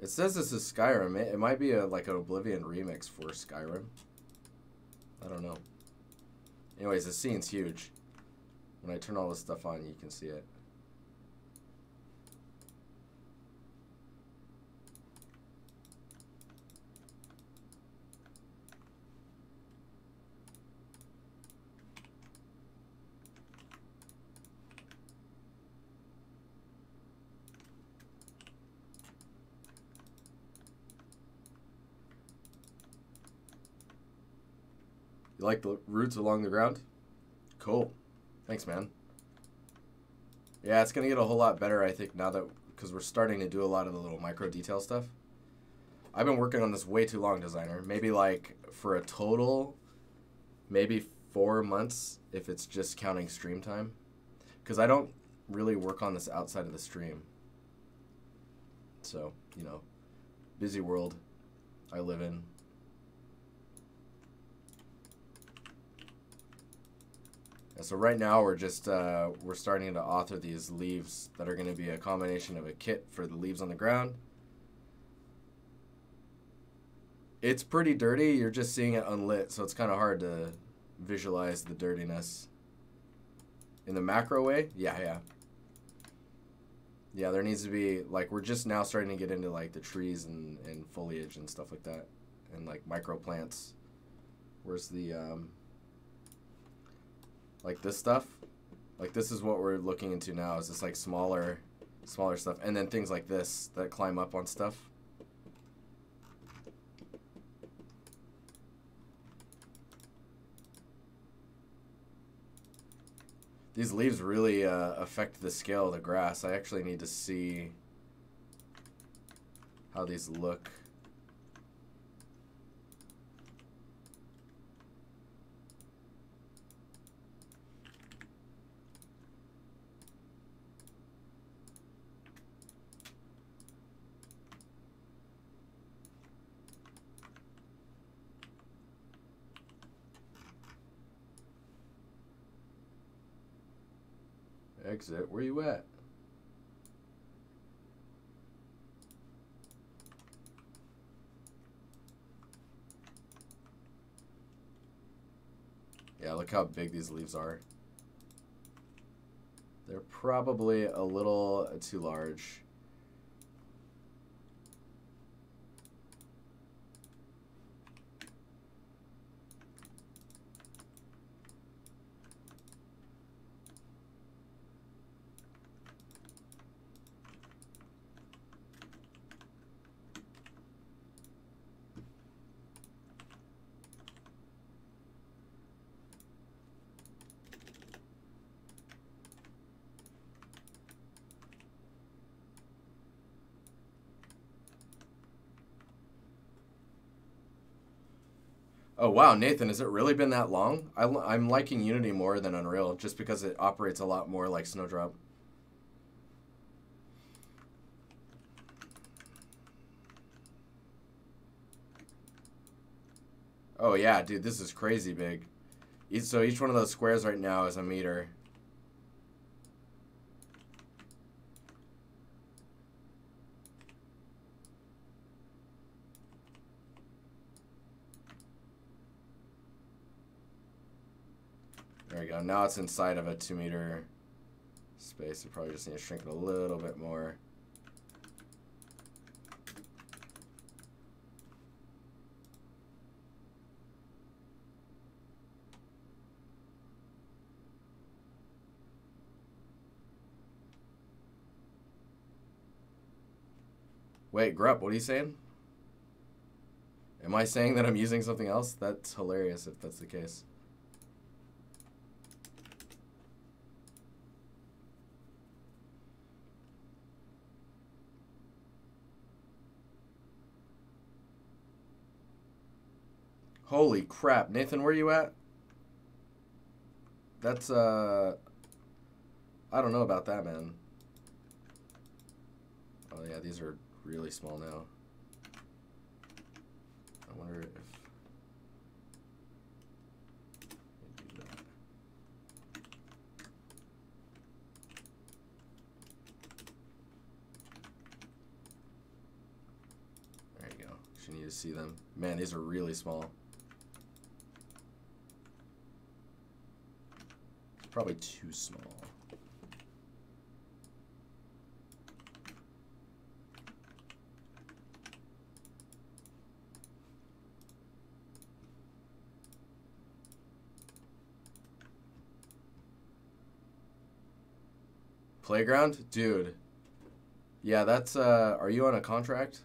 It says this is Skyrim. It might be like an Oblivion remix for Skyrim. I don't know. Anyways, this scene's huge. When I turn all this stuff on, you can see it. You like the roots along the ground? Cool. Thanks, man. Yeah, it's going to get a whole lot better, I think, now that, because we're starting to do a lot of the little micro detail stuff. I've been working on this way too long, designer. Maybe like for a total, maybe 4 months if it's just counting stream time. Because I don't really work on this outside of the stream. So, you know, busy world I live in. So right now we're just we're starting to author these leaves that are going to be a combination of a kit for the leaves on the ground. It's pretty dirty. You're just seeing it unlit, so it's kind of hard to visualize the dirtiness. In the macro way, yeah. There needs to be, like, we're just now starting to get into like the trees and foliage and stuff like that, and like micro plants. Where's the like this stuff. Like this is what we're looking into now, is this like smaller stuff, and then things like this that climb up on stuff. These leaves really affect the scale of the grass. I actually need to see how these look. Exit, where you at? Yeah, look how big these leaves are. They're probably a little too large. Oh wow, Nathan, has it really been that long? I'm liking Unity more than Unreal just because it operates a lot more like Snowdrop. Oh yeah, dude, this is crazy big. So each one of those squares right now is a meter. There we go. Now it's inside of a 2-meter space. You probably just need to shrink it a little bit more. Wait, Grupp, what are you saying? Am I saying that I'm using something else? That's hilarious if that's the case. Holy crap. Nathan, where you at? That's, I don't know about that, man. Oh, yeah, these are really small now. I wonder if... do that. There you go. You need to see them. Man, these are really small. Probably too small. Playground? Dude. Yeah, that's, are you on a contract?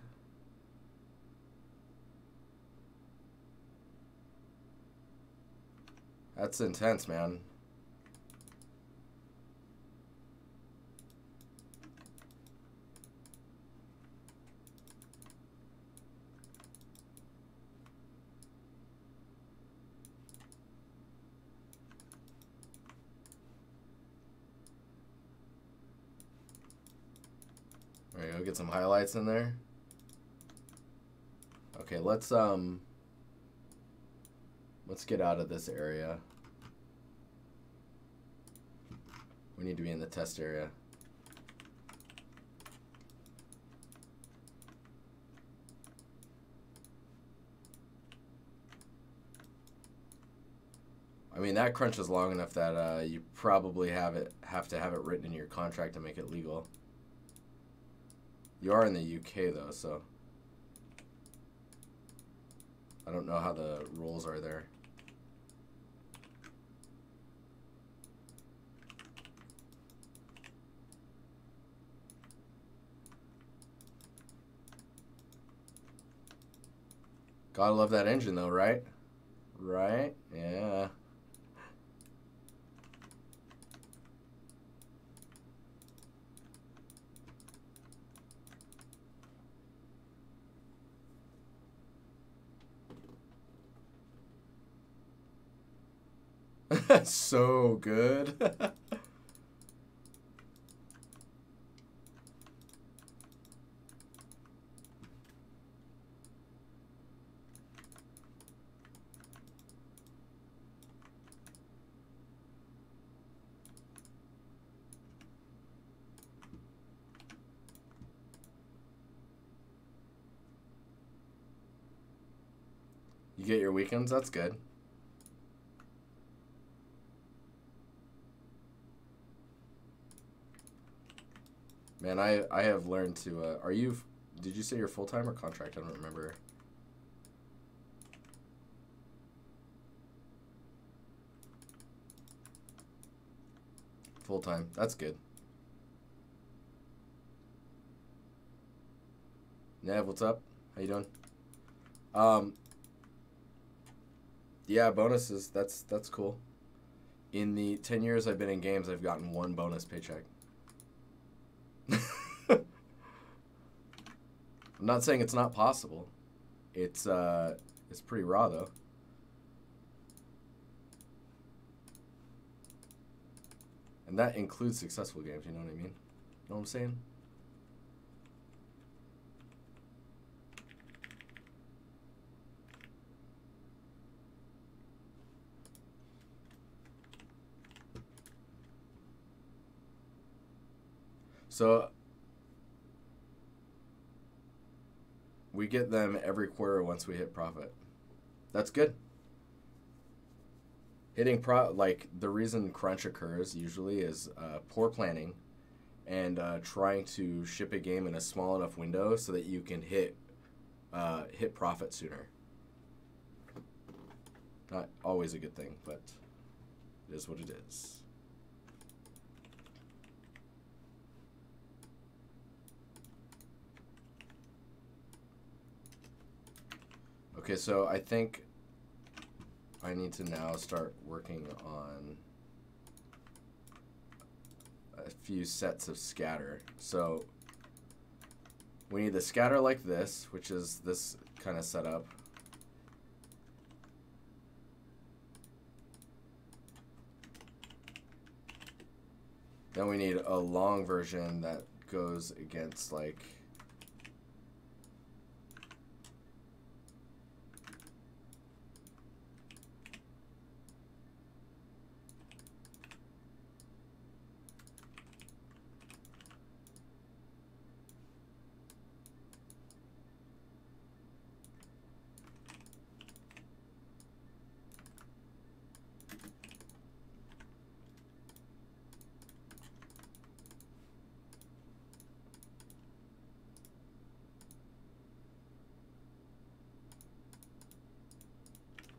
That's intense, man. There you go, get some highlights in there. Okay, let's get out of this area. We need to be in the test area. I mean, that crunch is long enough that you probably have to have it written in your contract to make it legal. You are in the UK though, so I don't know how the rules are there. Gotta love that engine though, right? Right? Yeah. So good. You get your weekends? That's good. Man, I have learned to, did you say you're full-time or contract? I don't remember. Full-time. That's good. Nev, what's up? How you doing? Yeah, bonuses. That's cool. In the 10 years I've been in games, I've gotten one bonus paycheck. I'm not saying it's not possible. It's pretty raw though. And that includes successful games, you know what I mean? Know what I'm saying? So we get them every quarter once we hit profit. That's good. Hitting like the reason crunch occurs usually is poor planning and trying to ship a game in a small enough window so that you can hit profit sooner. Not always a good thing, but it is what it is. Okay, so I think I need to now start working on a few sets of scatter. So we need the scatter like this, which is this kind of setup. Then we need a long version that goes against like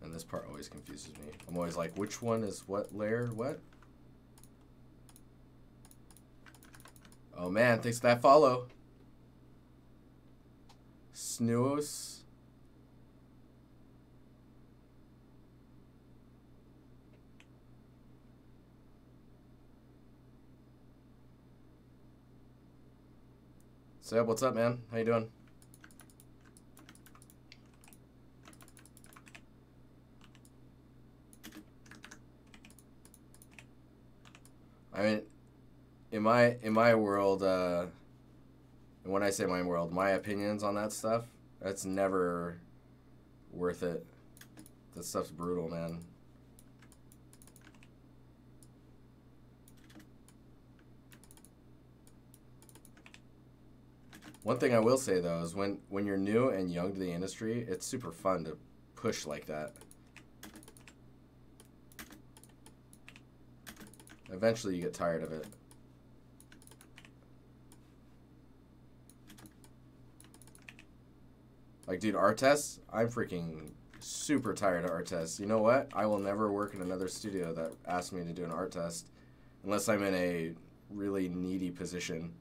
and this part always confuses me. I'm always like, which one is what layer, what? Oh man, thanks for that follow. Snoos. Seb, what's up, man? How you doing? I mean, in my world, and when I say my world, my opinions on that stuff, that's never worth it. That stuff's brutal, man. One thing I will say though is when you're new and young to the industry, it's super fun to push like that. Eventually you get tired of it. Like, dude, art tests, I'm freaking super tired of art tests. You know what? I will never work in another studio that asks me to do an art test unless I'm in a really needy position.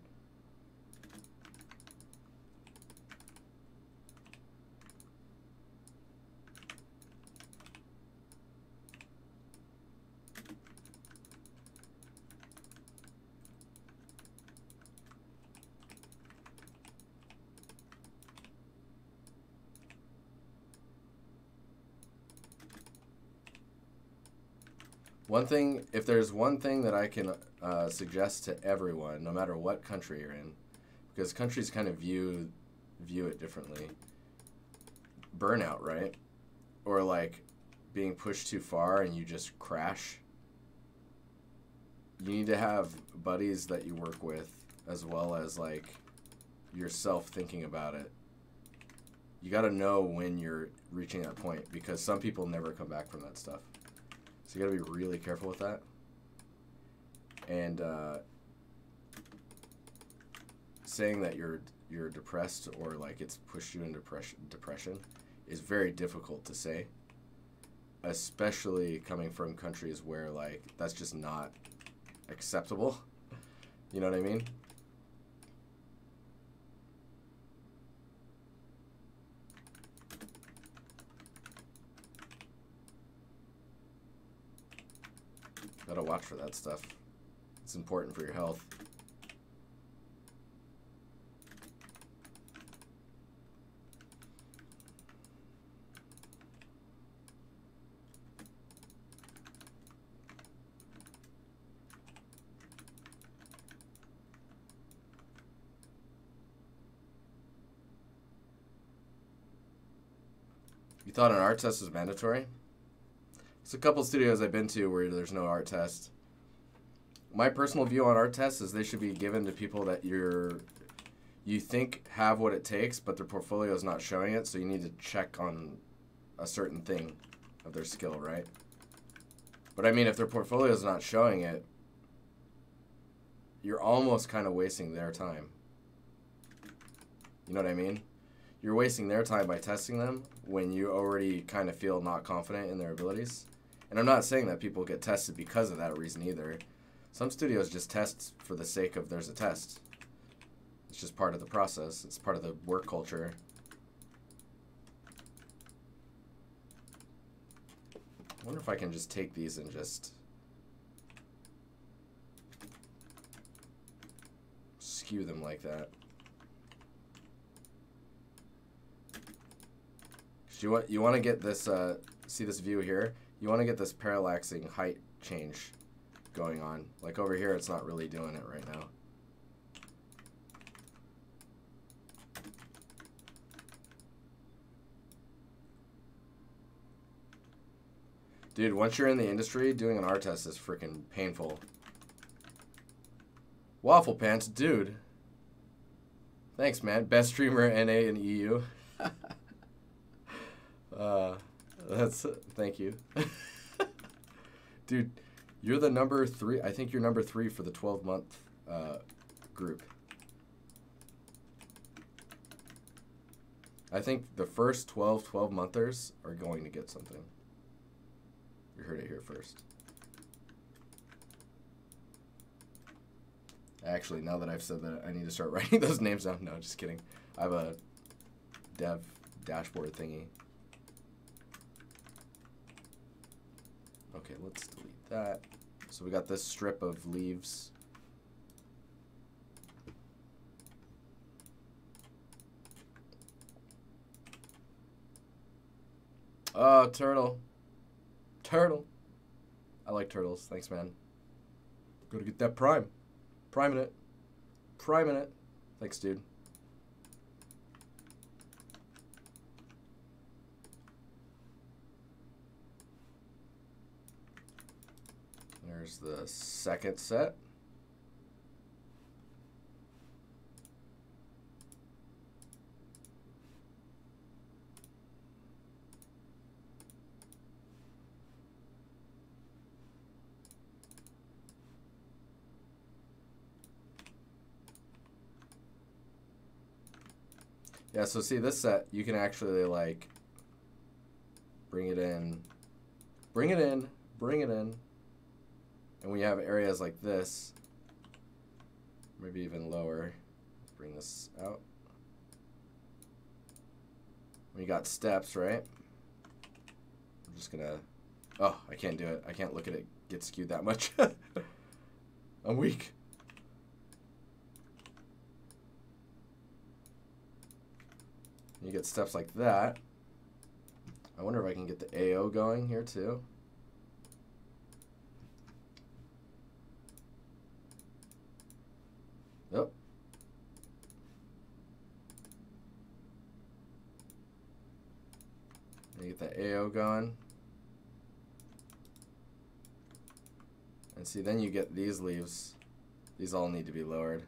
One thing, if there's one thing that I can suggest to everyone, no matter what country you're in, because countries kind of view it differently. Burnout, right? Or like being pushed too far and you just crash. You need to have buddies that you work with, as well as like yourself thinking about it. You got to know when you're reaching that point, because some people never come back from that stuff. So you got to be really careful with that. And saying that you're depressed or like it's pushed you into depression is very difficult to say, especially coming from countries where like that's just not acceptable. You know what I mean? Gotta watch for that stuff. It's important for your health. You thought an art test was mandatory? There's a couple studios I've been to where there's no art test. My personal view on art tests is they should be given to people that you think have what it takes, but their portfolio is not showing it, so you need to check on a certain thing of their skill, right? But I mean, if their portfolio is not showing it, you're almost kind of wasting their time. You know what I mean? You're wasting their time by testing them when you already kind of feel not confident in their abilities. And I'm not saying that people get tested because of that reason either. Some studios just test for the sake of there's a test. It's just part of the process. It's part of the work culture. I wonder if I can just take these and just skew them like that. You want to get this, see this view here? You want to get this parallaxing height change going on. Like over here, it's not really doing it right now. Dude, once you're in the industry, doing an art test is freaking painful. Waffle Pants, dude. Thanks, man. Best streamer NA and EU. Thank you. Dude, you're the number 3. I think you're number 3 for the 12-month group. I think the first 12-monthers are going to get something. You heard it here first. Actually, now that I've said that, I need to start writing those names down. No, just kidding. I have a dev dashboard thingy. Okay, let's delete that. So we got this strip of leaves. Oh, turtle. Turtle. I like turtles. Thanks, man. Gotta get that prime. Priming it. Priming it. Thanks, dude. There's the second set. Yeah, so see this set, you can actually like bring it in, bring it in, bring it in. And when you have areas like this, maybe even lower, bring this out. When you got steps, right? I'm just gonna, oh, I can't do it. I can't look at it get skewed that much. I'm weak. You get steps like that. I wonder if I can get the AO going here too. Get the AO going. And see, then you get these leaves. These all need to be lowered.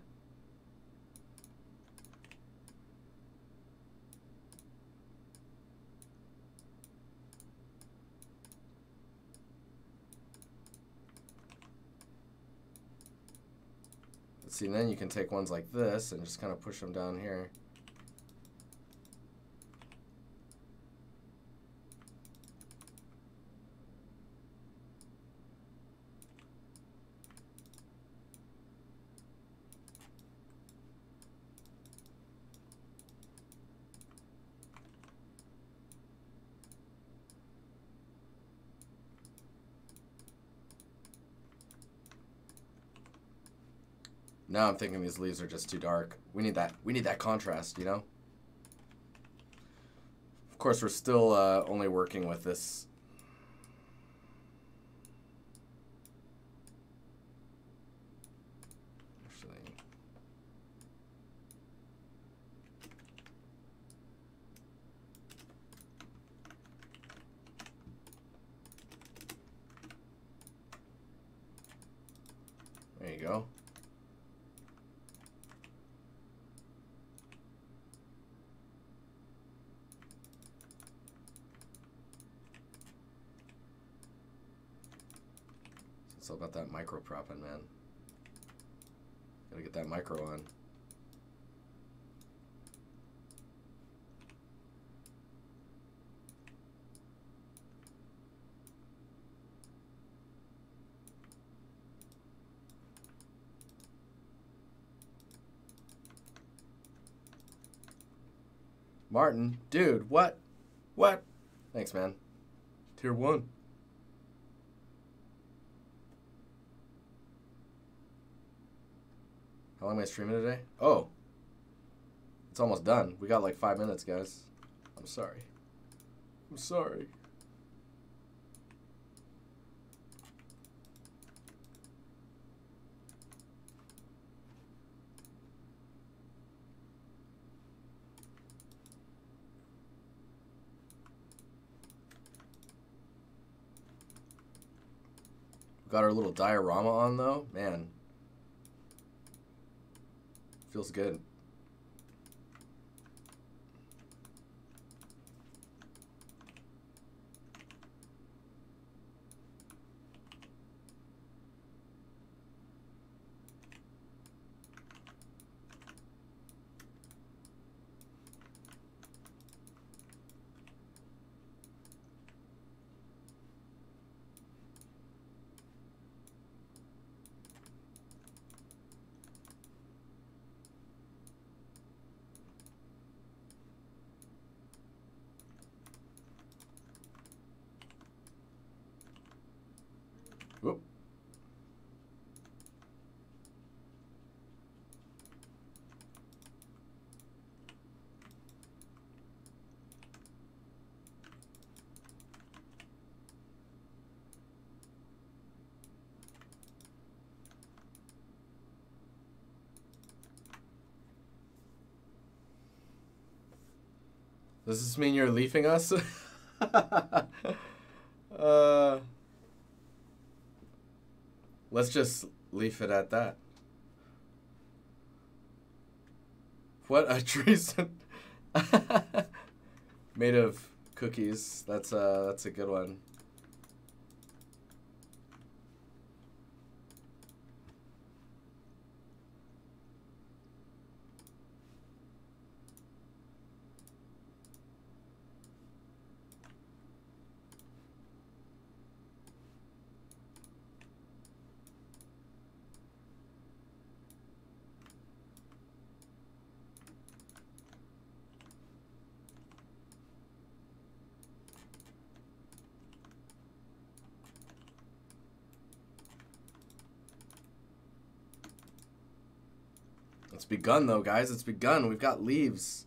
See, then you can take ones like this and just kind of push them down here. Now I'm thinking these leaves are just too dark. We need that contrast, you know? Of course, we're still only working with this. Actually, there you go. It's all about that micro propping, man. Gotta get that micro on. Martin, dude, what? What? Thanks, man. Tier 1. How long am I streaming today? Oh. It's almost done. We got like 5 minutes, guys. I'm sorry. I'm sorry. We got our little diorama on though. Man. Feels good. Whoop. Does this mean you're leafing us? Let's just leave it at that. What a treason. Made of cookies. That's a good one. It's begun though, guys. It's begun. We've got leaves.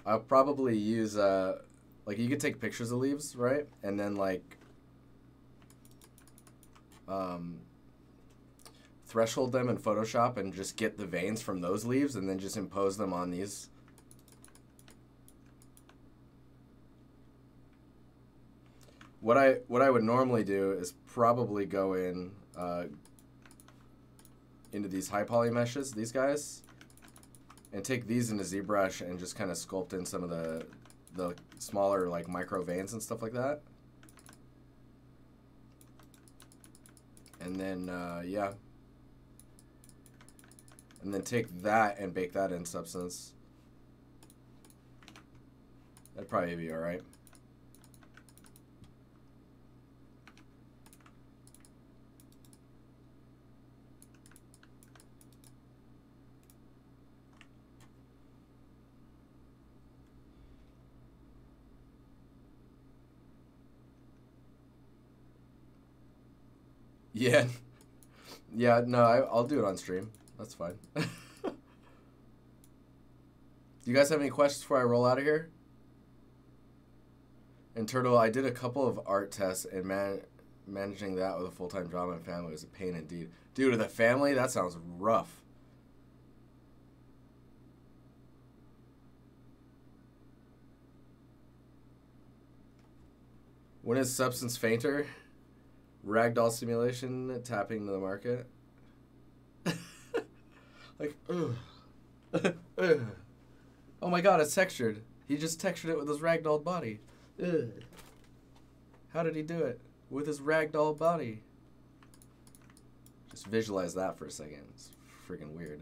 I'll probably use like you could take pictures of leaves, right? And then like threshold them in Photoshop and just get the veins from those leaves and then just impose them on these. what I would normally do is probably go in into these high poly meshes, these guys, and take these into ZBrush and just kind of sculpt in some of the smaller like micro veins and stuff like that. And then yeah, and then take that and bake that in Substance. That'd probably be all right. Yeah. Yeah, no, I'll do it on stream. That's fine. Do you guys have any questions before I roll out of here? And Turtle, I did a couple of art tests, and managing that with a full-time job and family was a pain indeed. Dude, with a family, that sounds rough. When is Substance fainter? Ragdoll simulation, tapping the market. Like, ugh. Oh my god, it's textured. He just textured it with his ragdoll body. Ugh. How did he do it? With his ragdoll body. Just visualize that for a second. It's freaking weird.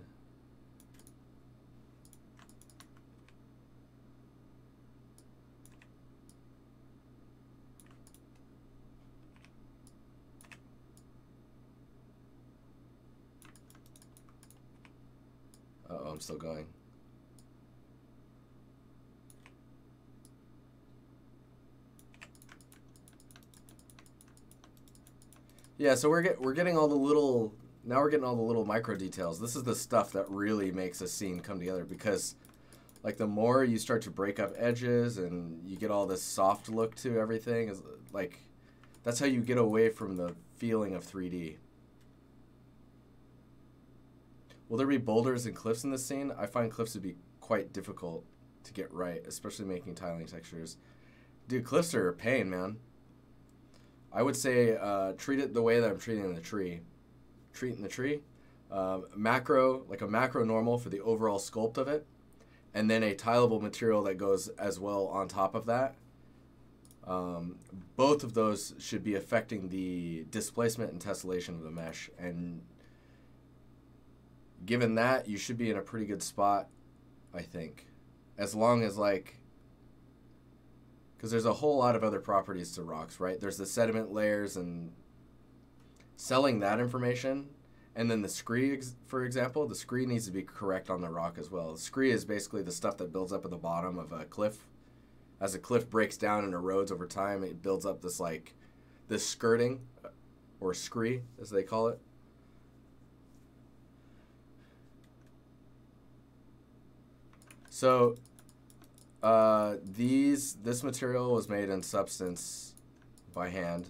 Uh-oh, I'm still going. Yeah, so we're getting all the little, now we're getting all the little micro details. This is the stuff that really makes a scene come together, because like the more you start to break up edges and you get all this soft look to everything, is like that's how you get away from the feeling of 3D. Will there be boulders and cliffs in this scene? I find cliffs to be quite difficult to get right, especially making tiling textures. Dude, cliffs are a pain, man. I would say treat it the way that I'm treating the tree. Treating the tree. Macro, like a macro normal for the overall sculpt of it. And then a tileable material that goes as well on top of that. Both of those should be affecting the displacement and tessellation of the mesh. And given that, you should be in a pretty good spot, I think. As long as, like, because there's a whole lot of other properties to rocks, right? There's the sediment layers and selling that information. And then the scree, for example, the scree needs to be correct on the rock as well. The scree is basically the stuff that builds up at the bottom of a cliff. As a cliff breaks down and erodes over time, it builds up this, like, this skirting, or scree, as they call it. So, this material was made in Substance by hand.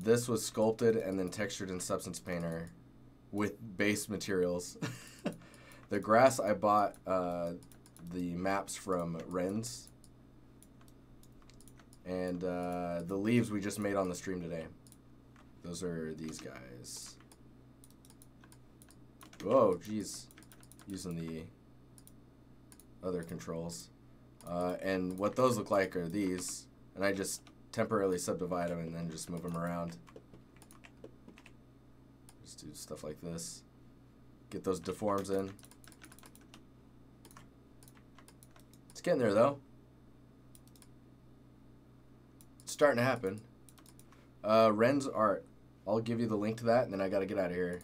This was sculpted and then textured in Substance Painter with base materials. The grass, I bought the maps from Ren's. And the leaves we just made on the stream today. Those are these guys. Whoa, geez. Using the other controls. And what those look like are these. And I just temporarily subdivide them and then just move them around. Just do stuff like this. Get those deforms in. It's getting there though. It's starting to happen. Ren's art. I'll give you the link to that and then I gotta get out of here.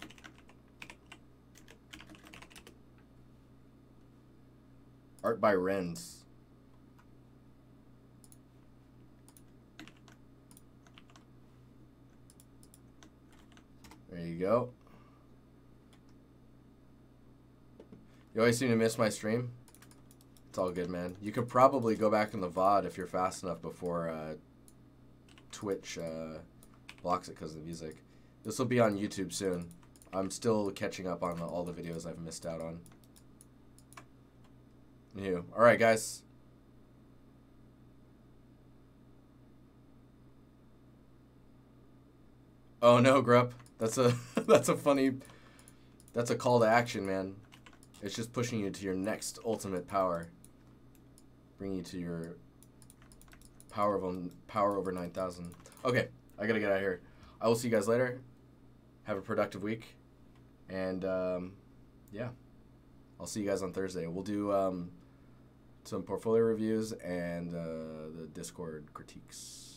Art by Ren's. There you go. You always seem to miss my stream. It's all good, man. You could probably go back in the VOD if you're fast enough before Twitch blocks it because of the music. This will be on YouTube soon. I'm still catching up on all the videos I've missed out on. New. Alright, guys. Oh no, Grupp. That's a that's a funny. That's a call to action, man. It's just pushing you to your next ultimate power. Bring you to your power over 9,000. Okay, I gotta get out of here. I will see you guys later. Have a productive week, and yeah, I'll see you guys on Thursday. We'll do some portfolio reviews and the Discord critiques.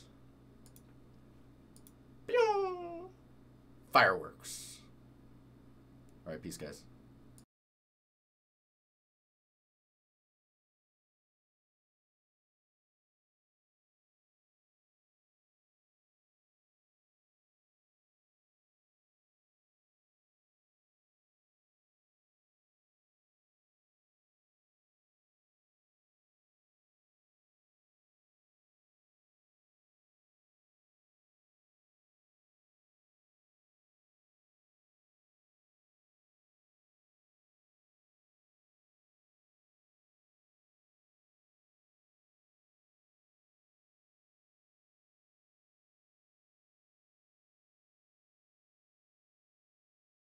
Fireworks. All right, peace, guys.